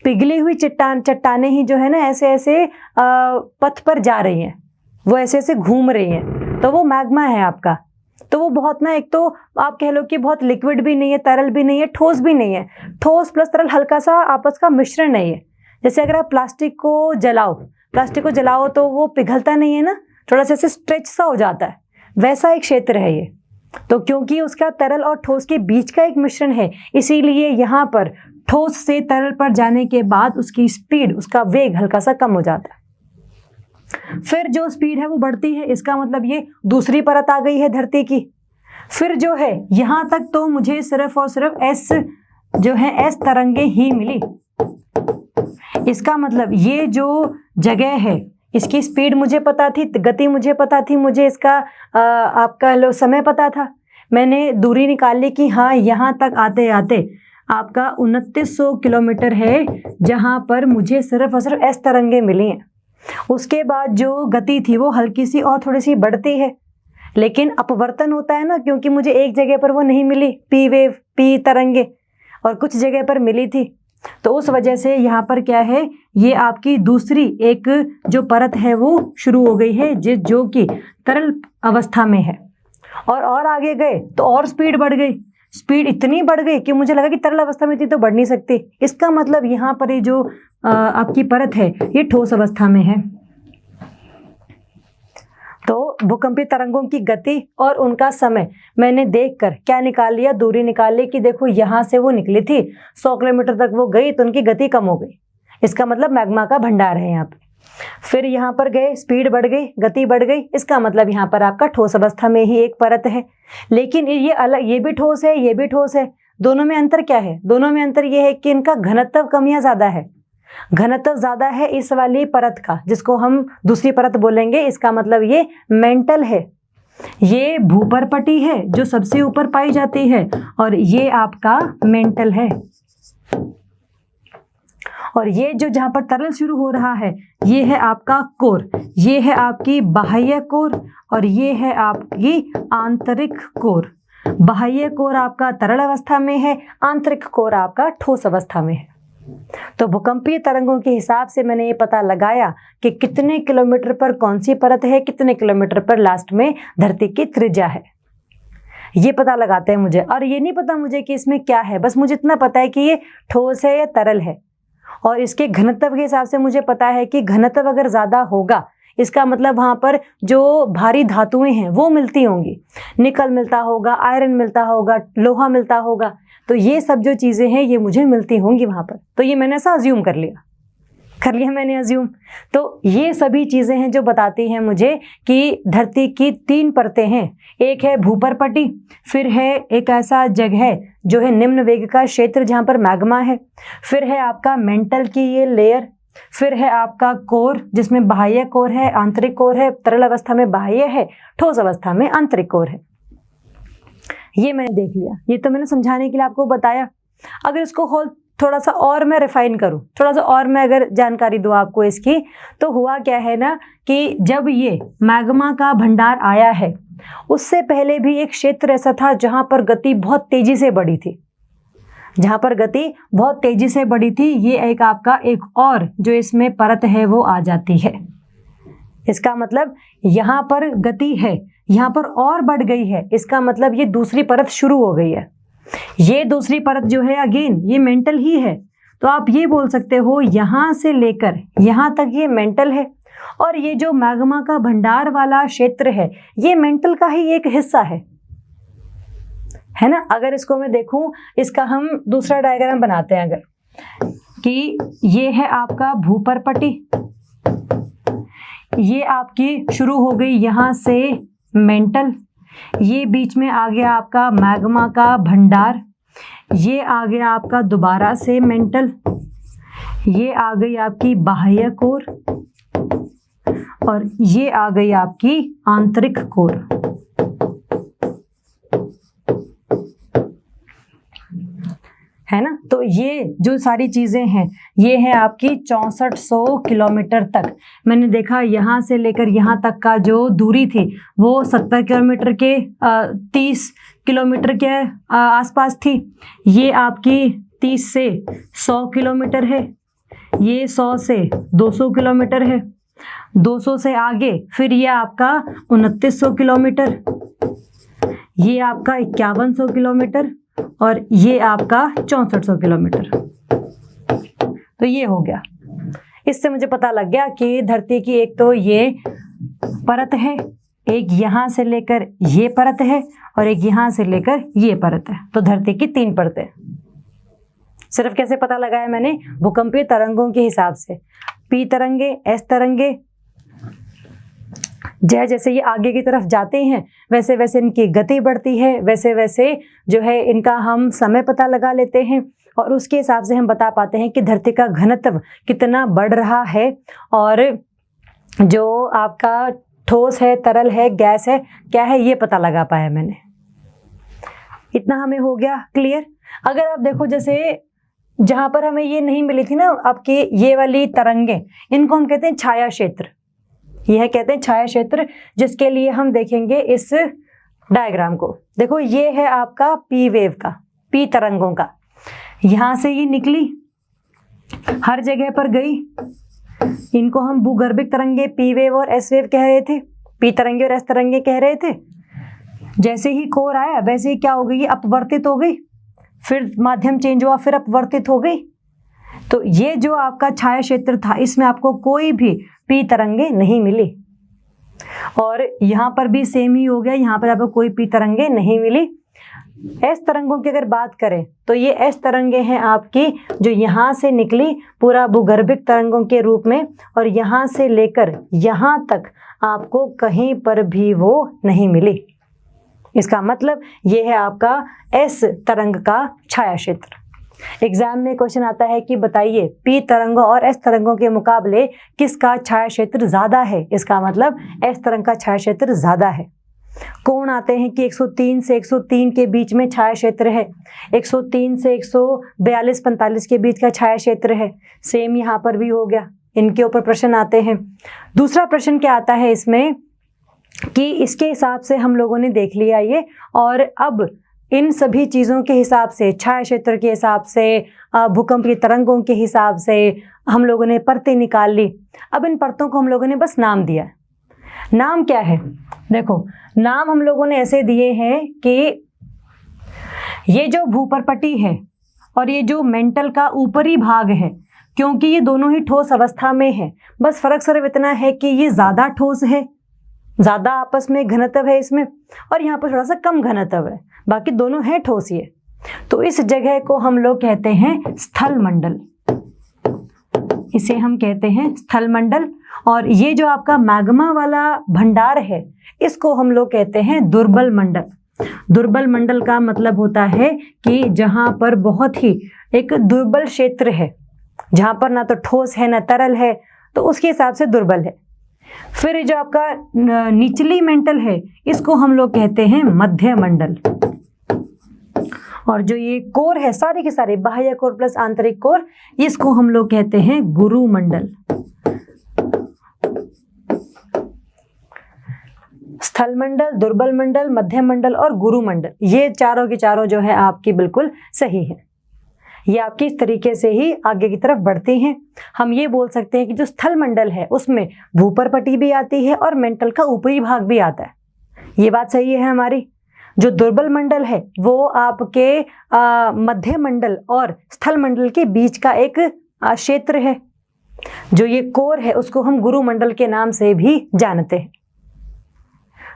पिघली हुई चट्टानें ही जो है ना ऐसे ऐसे पथ पर जा रही हैं, वो ऐसे ऐसे घूम रही हैं, तो वो मैग्मा है आपका। तो वो बहुत ना, एक तो आप कह लो कि बहुत लिक्विड भी नहीं है, तरल भी नहीं है, ठोस भी नहीं है, ठोस प्लस तरल हल्का सा आपस का मिश्रण है ये। जैसे अगर आप प्लास्टिक को जलाओ तो वो पिघलता नहीं है ना, थोड़ा सा ऐसे स्ट्रेच सा हो जाता है, वैसा एक क्षेत्र है ये। तो क्योंकि उसका तरल और ठोस के बीच का एक मिश्रण है, इसीलिए यहाँ पर ठोस से तरल पर जाने के बाद उसकी स्पीड, उसका वेग हल्का सा कम हो जाता है। फिर जो स्पीड है वो बढ़ती है, इसका मतलब ये दूसरी परत आ गई है धरती की। फिर जो है यहाँ तक तो मुझे सिर्फ और सिर्फ एस जो है एस तरंगे ही मिली, इसका मतलब ये जो जगह है इसकी स्पीड मुझे पता थी, गति मुझे पता थी, मुझे इसका आपका लो समय पता था। मैंने दूरी निकाल ली कि हाँ यहाँ तक आते आते आपका 2900 किलोमीटर है, जहाँ पर मुझे सिर्फ और सिर्फ एस तरंगे मिली हैं। उसके बाद जो गति थी वो हल्की सी और थोड़ी सी बढ़ती है, लेकिन अपवर्तन होता है ना, क्योंकि मुझे एक जगह पर वो नहीं मिली पी वेव, पी तरंगे, और कुछ जगह पर मिली थी। तो उस वजह से यहाँ पर क्या है, ये आपकी दूसरी एक जो परत है वो शुरू हो गई है, जो कि तरल अवस्था में है। और आगे गए तो और स्पीड बढ़ गई, स्पीड इतनी बढ़ गई कि मुझे लगा कि तरल अवस्था में थी तो बढ़ नहीं सकती। इसका मतलब यहाँ पर ये जो आपकी परत है ये ठोस अवस्था में है। तो भूकंपीय तरंगों की गति और उनका समय मैंने देखकर क्या निकाल लिया, दूरी निकाल ली कि देखो यहाँ से वो निकली थी 100 किलोमीटर तक वो गई तो उनकी गति कम हो गई, इसका मतलब मैग्मा का भंडार है यहाँ पे। फिर यहाँ पर गए, स्पीड बढ़ गई, गति बढ़ गई, इसका मतलब यहाँ पर आपका ठोस अवस्था में ही एक परत है। लेकिन ये अलग, ये भी ठोस है, ये भी ठोस है, दोनों में अंतर क्या है, दोनों में अंतर ये है कि इनका घनत्व कम या ज़्यादा है। घनत्व ज्यादा है इस वाली परत का, जिसको हम दूसरी परत बोलेंगे, इसका मतलब ये मेंटल है। ये भूपर्पटी है जो सबसे ऊपर पाई जाती है, और ये आपका मेंटल है। और ये जो जहां पर तरल शुरू हो रहा है, ये है आपका कोर, ये है आपकी बाह्य कोर, और ये है आपकी आंतरिक कोर। बाह्य कोर आपका तरल अवस्था में है, आंतरिक कोर आपका ठोस अवस्था में है। तो भूकंपीय तरंगों के हिसाब से मैंने ये पता लगाया कि कितने किलोमीटर पर कौन सी परत है, कितने किलोमीटर पर लास्ट में धरती की त्रिज्या है, ये पता लगाते हैं मुझे। और ये नहीं पता मुझे कि इसमें क्या है, बस मुझे इतना पता है कि ये ठोस है या तरल है। और इसके घनत्व के हिसाब से मुझे पता है कि घनत्व अगर ज्यादा होगा, इसका मतलब वहां पर जो भारी धातुएं हैं वो मिलती होंगी, निकल मिलता होगा, आयरन मिलता होगा, लोहा मिलता होगा, तो ये सब जो चीजें हैं ये मुझे मिलती होंगी वहां पर। तो ये मैंने ऐसा अज्यूम कर लिया मैंने अज्यूम। तो ये सभी चीजें हैं जो बताती हैं मुझे कि धरती की 3 परतें हैं। एक है भूपर्पटी, फिर है एक ऐसा जगह जो है निम्न वेग का क्षेत्र जहां पर मैग्मा है, फिर है आपका मेंटल की ये लेयर, फिर है आपका कोर जिसमें बाह्य कोर है, आंतरिक कोर है, तरल अवस्था में बाह्य है, ठोस अवस्था में आंतरिक कोर है। ये मैंने देख लिया, ये तो मैंने समझाने के लिए आपको बताया। अगर इसको थोड़ा सा और मैं रिफाइन करूं, थोड़ा सा और मैं अगर जानकारी दूं आपको इसकी, तो हुआ क्या है ना कि जब ये मैग्मा का भंडार आया है, उससे पहले भी एक क्षेत्र ऐसा था जहां पर गति बहुत तेजी से बढ़ी थी, ये एक आपका एक और जो इसमें परत है वो आ जाती है। इसका मतलब यहाँ पर गति है, यहाँ पर और बढ़ गई है, इसका मतलब ये दूसरी परत शुरू हो गई है। ये दूसरी परत जो है अगेन ये मेंटल ही है। तो आप ये बोल सकते हो यहाँ से लेकर यहाँ तक ये मेंटल है, और ये जो मैग्मा का भंडार वाला क्षेत्र है ये मेंटल का ही एक हिस्सा है ना। अगर इसको मैं देखूं, इसका हम दूसरा डायग्राम बनाते हैं अगर, कि ये है आपका भूपर्पटी, ये आपकी शुरू हो गई यहाँ से मेंटल, ये बीच में आ गया आपका मैग्मा का भंडार, ये आ गया आपका दोबारा से मेंटल, ये आ गई आपकी बाह्य कोर, और ये आ गई आपकी आंतरिक कोर। है ना। तो ये जो सारी चीजें हैं ये है आपकी 6400 किलोमीटर तक। मैंने देखा यहाँ से लेकर यहाँ तक का जो दूरी थी वो 70 किलोमीटर के 30 किलोमीटर के आसपास थी। ये आपकी 30 से 100 किलोमीटर है, ये 100 से 200 किलोमीटर है, 200 से आगे फिर ये आपका 2900 किलोमीटर, ये आपका 5100 किलोमीटर, और ये आपका 6400 किलोमीटर। तो ये हो गया। इससे मुझे पता लग गया कि धरती की एक तो ये परत है, एक यहाँ से लेकर ये परत है, और एक यहाँ से लेकर ये परत है। तो धरती की 3 परतें। सिर्फ कैसे पता लगाया मैंने? भूकंपीय तरंगों के हिसाब से। पी तरंगे, एस तरंगे, जैसे ये आगे की तरफ जाते हैं वैसे वैसे इनकी गति बढ़ती है, वैसे वैसे जो है इनका हम समय पता लगा लेते हैं, और उसके हिसाब से हम बता पाते हैं कि धरती का घनत्व कितना बढ़ रहा है, और जो आपका ठोस है, तरल है, गैस है, क्या है, ये पता लगा पाया मैंने। इतना हमें हो गया क्लियर। अगर आप देखो जैसे जहां पर हमें ये नहीं मिली थी ना आपकी ये वाली तरंगे, इनको हम कहते हैं छाया क्षेत्र। यह कहते हैं छाया क्षेत्र, जिसके लिए हम देखेंगे इस डायग्राम को। देखो ये है आपका पी वेव का, पी तरंगों का, यहां से ये निकली, हर जगह पर गई, इनको हम भूगर्भिक तरंगे पी वेव और एस वेव कह रहे थे, पी तरंगे और एस तरंगे कह रहे थे। जैसे ही कोर आया वैसे ही क्या हो गई, अपवर्तित हो गई, फिर माध्यम चेंज हुआ, फिर अपवर्तित हो गई। तो ये जो आपका छाया क्षेत्र था इसमें आपको कोई भी पी तरंगे नहीं मिली, और यहाँ पर भी सेम ही हो गया, यहाँ पर आपको कोई पी तरंगे नहीं मिली। एस तरंगों की अगर बात करें तो ये एस तरंगे हैं आपकी जो यहाँ से निकली पूरा भूगर्भिक तरंगों के रूप में, और यहाँ से लेकर यहाँ तक आपको कहीं पर भी वो नहीं मिली। इसका मतलब ये है आपका एस तरंग का छाया क्षेत्र। एग्जाम में क्वेश्चन आता है कि बताइए पी तरंगों और एस तरंगों के मुकाबले किसका छाया क्षेत्र ज्यादा है। इसका मतलब एस तरंग का छाया क्षेत्र ज्यादा है। कोण आते हैं कि 103 से 103 के बीच में छाया क्षेत्र है, 103 से 142-45 के बीच का छाया क्षेत्र है। सेम यहाँ पर भी हो गया। इनके ऊपर प्रश्न आते हैं। दूसरा प्रश्न क्या आता है इसमें कि इसके हिसाब से हम लोगों ने देख लिया ये, और अब इन सभी चीज़ों के हिसाब से, छाया क्षेत्र के हिसाब से, भूकंप की तरंगों के हिसाब से हम लोगों ने परतें निकाल ली। अब इन परतों को हम लोगों ने बस नाम दिया। नाम क्या है? देखो, नाम हम लोगों ने ऐसे दिए हैं कि ये जो भूपरपटी है और ये जो मेंटल का ऊपरी भाग है, क्योंकि ये दोनों ही ठोस अवस्था में है, बस फर्क सिर्फ इतना है कि ये ज़्यादा ठोस है, ज़्यादा आपस में घनत्व है इसमें, और यहाँ पर थोड़ा सा कम घनत्व है, बाकी दोनों हैं ठोस ये। तो इस जगह को हम लोग कहते हैं स्थल मंडल, इसे हम कहते हैं स्थल मंडल। और ये जो आपका मैग्मा वाला भंडार है, इसको हम लोग कहते हैं दुर्बल मंडल। दुर्बल मंडल का मतलब होता है कि जहाँ पर बहुत ही एक दुर्बल क्षेत्र है, जहाँ पर ना तो ठोस है ना तरल है, तो उसके हिसाब से दुर्बल है। फिर जो आपका निचली मेंटल है, इसको हम लोग कहते हैं मध्य मंडल। और जो ये कोर है, सारे के सारे बाह्य कोर प्लस आंतरिक कोर, इसको हम लोग कहते हैं गुरु मंडल। स्थल मंडल, दुर्बल मंडल, मध्य मंडल और गुरु मंडल, ये चारों के चारों जो है आपकी बिल्कुल सही है। ये आपकी इस तरीके से ही आगे की तरफ बढ़ती हैं। हम ये बोल सकते हैं कि जो स्थल मंडल है उसमें भूपरपटी भी आती है और मेंटल का ऊपरी भाग भी आता है। ये बात सही है हमारी। जो दुर्बल मंडल है वो आपके मध्य मंडल और स्थल मंडल के बीच का एक क्षेत्र है। जो ये कोर है उसको हम गुरु मंडल के नाम से भी जानते हैं।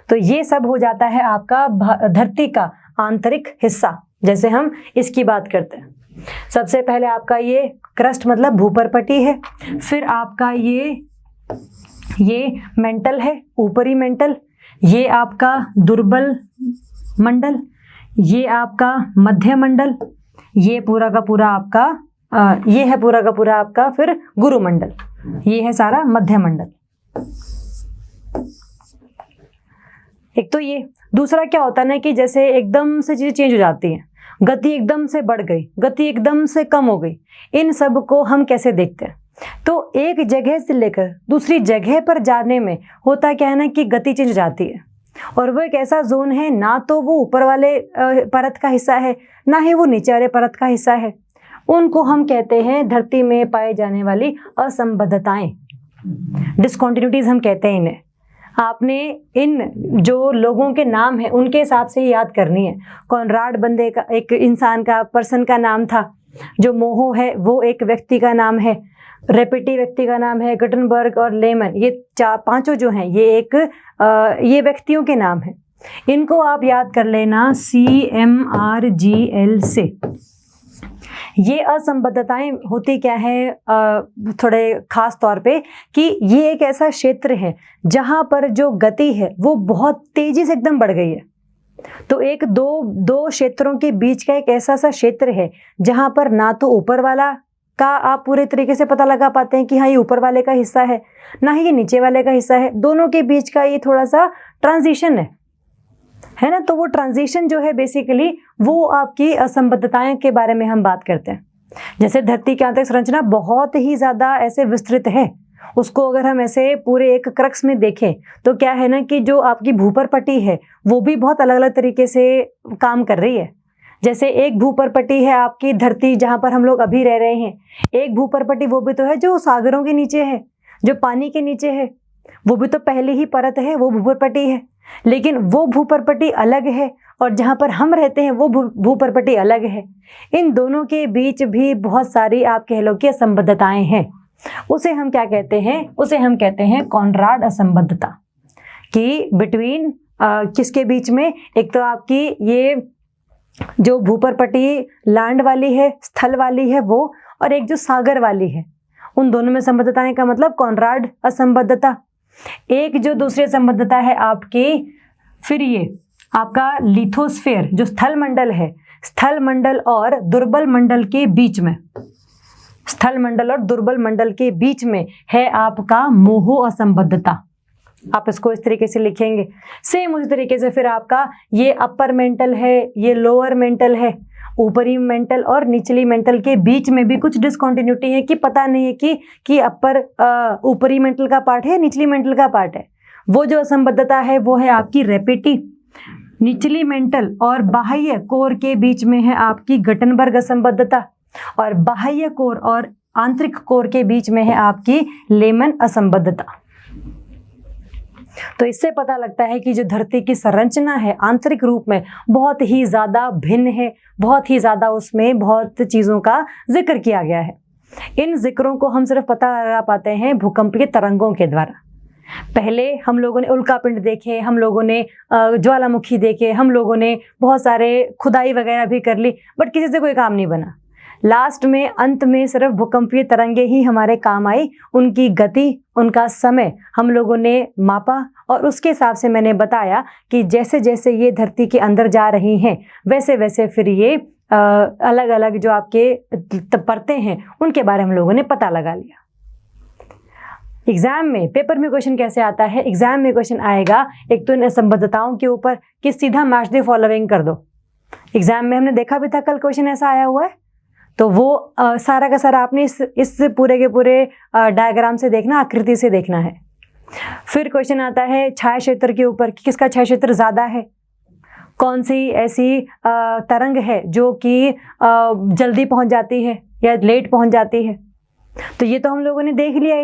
तो ये सब हो जाता है आपका धरती का आंतरिक हिस्सा। जैसे हम इसकी बात करते हैं, सबसे पहले आपका ये क्रस्ट मतलब भूपरपटी है, फिर आपका ये मेंटल है, ऊपरी मेंटल, ये आपका दुर्बल मंडल, ये आपका मध्य मंडल, ये पूरा का पूरा आपका ये है पूरा का पूरा आपका फिर गुरु मंडल, ये है सारा मध्य मंडल। एक तो ये। दूसरा क्या होता है ना कि जैसे एकदम से चीजें चेंज हो जाती हैं, गति एकदम से बढ़ गई, गति एकदम से कम हो गई, इन सब को हम कैसे देखते हैं? तो एक जगह से लेकर दूसरी जगह पर जाने में होता क्या है ना कि गति चेंज हो जाती है, और वो एक ऐसा जोन है, ना तो वो ऊपर वाले परत का हिस्सा है, ना ही वो नीचे वाले परत का हिस्सा है। उनको हम कहते हैं धरती में पाए जाने वाली असंबद्धताएं, डिसकॉन्टिन्यूटीज हम कहते हैं इन्हें। आपने इन जो लोगों के नाम है उनके हिसाब से याद करनी है। कॉनराड बंदे का, एक इंसान का, पर्सन का नाम था। जो मोहो है वो एक व्यक्ति का नाम है, रेपिटी व्यक्ति का नाम है, गुटनबर्ग और लेमन, ये पांचों जो हैं ये व्यक्तियों के नाम हैं। इनको आप याद कर लेना CMRGL से। ये असंबद्धताएं होती क्या है थोड़े खास तौर पे कि ये एक ऐसा क्षेत्र है जहां पर जो गति है वो बहुत तेजी से एकदम बढ़ गई है। तो एक दो क्षेत्रों के बीच का एक ऐसा सा क्षेत्र है जहां पर ना तो ऊपर वाला का आप पूरे तरीके से पता लगा पाते हैं कि हाँ ये ऊपर वाले का हिस्सा है, ना ही ये नीचे वाले का हिस्सा है। दोनों के बीच का ये थोड़ा सा ट्रांजिशन है ना। तो वो ट्रांजिशन जो है बेसिकली वो आपकी असंबद्धताएं के बारे में हम बात करते हैं। जैसे धरती की आंतरिक संरचना बहुत ही ज़्यादा ऐसे विस्तृत है, उसको अगर हम ऐसे पूरे एक क्रक्स में देखें तो क्या है ना कि जो आपकी भूपरपटी है वो भी बहुत अलग अलग तरीके से काम कर रही है। जैसे एक भूपरपटी है आपकी धरती जहाँ पर हम लोग अभी रह रहे हैं, एक भूपरपटी वो भी तो है जो सागरों के नीचे है, जो पानी के नीचे है, वो भी तो पहली ही परत है, वो भूपरपटी है। लेकिन वो भूपरपटी अलग है और जहाँ पर हम रहते हैं वो भूपरपटी अलग है। इन दोनों के बीच भी बहुत सारी आप कह लो कि असंबद्धताएं हैं। उसे हम क्या कहते हैं? उसे हम कहते हैं कॉनराड असंबद्धता। कि बिटवीन किसके बीच में? एक तो आपकी ये जो भूपरपटी लैंड वाली है, स्थल वाली है वो, और एक जो सागर वाली है, उन दोनों में संबद्धताएं का मतलब कॉनराड असंबद्धता। एक जो दूसरी संबद्धता है आपकी फिर ये आपका लिथोस्फीयर जो स्थल मंडल है, स्थल मंडल और दुर्बल मंडल के बीच में, स्थल मंडल और दुर्बल मंडल के बीच में है आपका मोहो असंबद्धता। आप इसको इस तरीके से लिखेंगे। सेम उसी तरीके से फिर आपका ये अपर मेंटल है, ये लोअर मेंटल है, ऊपरी मेंटल और निचली मेंटल के बीच में भी कुछ डिसकंटिन्यूटी है कि पता नहीं है कि अपर ऊपरी मेंटल का पार्ट है, निचली मेंटल का पार्ट है। वो जो असंबद्धता है वो है आपकी रेपेटी। निचली मेंटल और बाह्य कोर के बीच में है आपकी गटनबर्ग असंबद्धता, और बाह्य कोर और आंतरिक कोर के बीच में है आपकी लेमन असंबद्धता। तो इससे पता लगता है कि जो धरती की संरचना है आंतरिक रूप में बहुत ही ज़्यादा भिन्न है, बहुत ही ज़्यादा उसमें बहुत चीज़ों का जिक्र किया गया है। इन जिक्रों को हम सिर्फ पता लगा पाते हैं भूकंपीय तरंगों के द्वारा। पहले हम लोगों ने उल्कापिंड देखे, हम लोगों ने ज्वालामुखी देखे, हम लोगों ने बहुत सारे खुदाई वगैरह भी कर ली, बट किसी से कोई काम नहीं बना। लास्ट में अंत में सिर्फ भूकंपीय तरंगे ही हमारे काम आई। उनकी गति, उनका समय हम लोगों ने मापा और उसके हिसाब से मैंने बताया कि जैसे जैसे ये धरती के अंदर जा रही हैं वैसे वैसे फिर ये अलग अलग जो आपके परतें हैं उनके बारे में हम लोगों ने पता लगा लिया। एग्जाम में पेपर में क्वेश्चन कैसे आता है? एग्जाम में क्वेश्चन आएगा एक तो इन असंबद्धताओं के ऊपर कि सीधा मैच द फॉलोइंग कर दो। एग्जाम में हमने देखा भी था, कल क्वेश्चन ऐसा आया हुआ है। तो वो सारा का सारा आपने इस पूरे के पूरे डायग्राम से देखना, आकृति से देखना है। फिर क्वेश्चन आता है छाया क्षेत्र के ऊपर कि किसका छाया क्षेत्र ज़्यादा है, कौन सी ऐसी तरंग है जो कि जल्दी पहुंच जाती है या लेट पहुंच जाती है। तो ये तो हम लोगों ने देख लिया।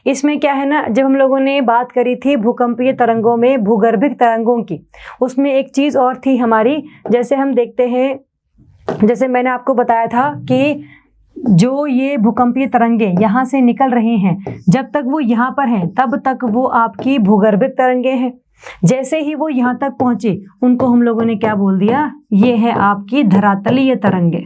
इसमें क्या है ना, जब हम लोगों ने बात करी थी भूकंपीय तरंगों में भूगर्भिक तरंगों की, उसमें एक चीज़ और थी हमारी। जैसे हम देखते हैं, जैसे मैंने आपको बताया था कि जो ये भूकंपीय तरंगे यहाँ से निकल रही हैं, जब तक वो यहाँ पर हैं तब तक वो आपकी भूगर्भिक तरंगे हैं। जैसे ही वो यहाँ तक पहुँची उनको हम लोगों ने क्या बोल दिया, ये है आपकी धरातलीय तरंगे।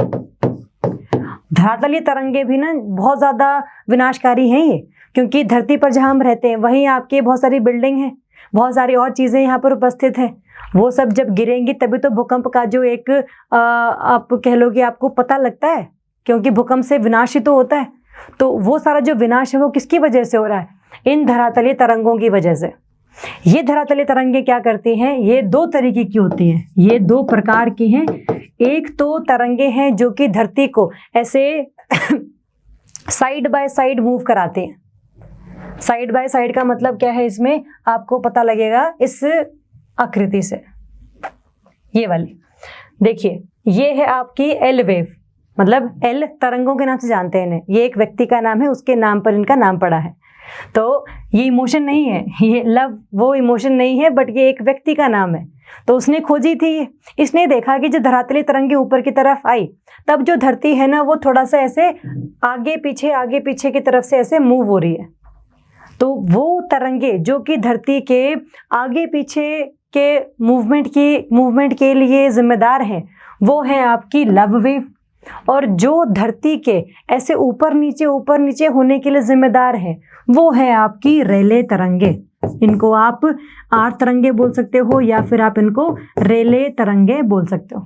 धरातलीय तरंगे भी ना बहुत ज़्यादा विनाशकारी हैं ये, क्योंकि धरती पर जहाँ हम रहते हैं वहीं आपके बहुत सारी बिल्डिंग हैं, बहुत सारी और चीज़ें यहाँ पर उपस्थित हैं। वो सब जब गिरेंगी तभी तो भूकंप का जो एक आप कह लो कि आपको पता लगता है, क्योंकि भूकंप से विनाश ही तो होता है। तो वो सारा जो विनाश है वो किसकी वजह से हो रहा है? इन धरातलीय तरंगों की वजह से। ये धरातलीय तरंगे क्या करती हैं? ये दो तरीके की होती हैं, ये दो प्रकार की हैं। एक तो तरंगे हैं जो कि धरती को ऐसे साइड बाय साइड मूव कराते हैं। साइड बाय साइड का मतलब क्या है, इसमें आपको पता लगेगा इस आकृति से। ये वाली देखिए, ये है आपकी एल वेव, मतलब एल तरंगों के नाम से जानते हैं इन्हें। ये एक व्यक्ति का नाम है, उसके नाम पर इनका नाम पड़ा है। तो ये इमोशन नहीं है, ये लव वो इमोशन नहीं है, बट ये एक व्यक्ति का नाम है। तो उसने खोजी थी, इसने देखा कि जब धरातलीय तरंगे ऊपर की तरफ आई तब जो धरती है ना वो थोड़ा सा ऐसे आगे पीछे की तरफ से ऐसे मूव हो रही है। तो वो तरंगे जो कि धरती के आगे पीछे के मूवमेंट के लिए जिम्मेदार हैं, वो है आपकी लव वेव। और जो धरती के ऐसे ऊपर नीचे होने के लिए जिम्मेदार है वो है आपकी रेले तरंगे। इनको आप आर तरंगे बोल सकते हो या फिर आप इनको रेले तरंगे बोल सकते हो,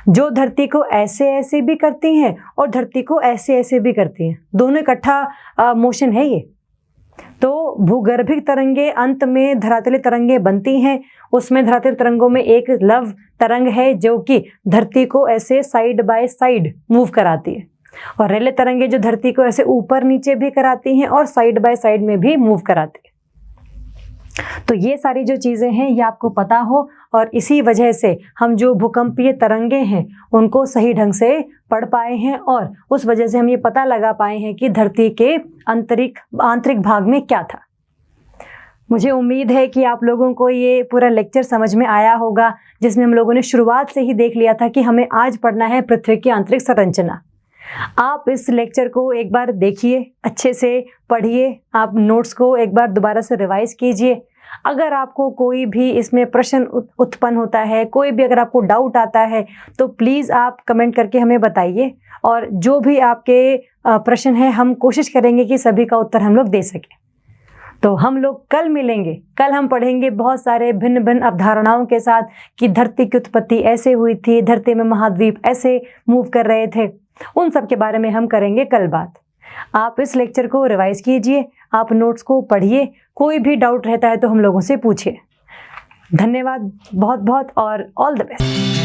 जो धरती को ऐसे ऐसे भी करती हैं और धरती को ऐसे ऐसे भी करती हैं। दोनों इकट्ठा मोशन है ये। तो भूगर्भिक तरंगे अंत में धरातलीय तरंगे बनती हैं। उसमें धरातलीय तरंगों में एक लव तरंग है जो कि धरती को ऐसे साइड बाय साइड मूव कराती है, और रेले तरंगे जो धरती को ऐसे ऊपर नीचे भी कराती हैं और साइड बाय साइड में भी मूव कराती है। तो ये सारी जो चीज़ें हैं ये आपको पता हो, और इसी वजह से हम जो भूकंपीय तरंगे हैं उनको सही ढंग से पढ़ पाए हैं, और उस वजह से हम ये पता लगा पाए हैं कि धरती के आंतरिक भाग में क्या था। मुझे उम्मीद है कि आप लोगों को ये पूरा लेक्चर समझ में आया होगा, जिसमें हम लोगों ने शुरुआत से ही देख लिया था कि हमें आज पढ़ना है पृथ्वी की आंतरिक संरचना। आप इस लेक्चर को एक बार देखिए, अच्छे से पढ़िए, आप नोट्स को एक बार दोबारा से रिवाइज कीजिए। अगर आपको कोई भी इसमें प्रश्न उत्पन्न होता है, कोई भी अगर आपको डाउट आता है, तो प्लीज़ आप कमेंट करके हमें बताइए, और जो भी आपके प्रश्न हैं हम कोशिश करेंगे कि सभी का उत्तर हम लोग दे सकें। तो हम लोग कल मिलेंगे। कल हम पढ़ेंगे बहुत सारे भिन्न भिन्न अवधारणाओं के साथ कि धरती की उत्पत्ति ऐसे हुई थी, धरती में महाद्वीप ऐसे मूव कर रहे थे। उन सब के बारे में हम करेंगे कल बात। आप इस लेक्चर को रिवाइज कीजिए, आप नोट्स को पढ़िए, कोई भी डाउट रहता है तो हम लोगों से पूछिए। धन्यवाद बहुत बहुत और ऑल द बेस्ट।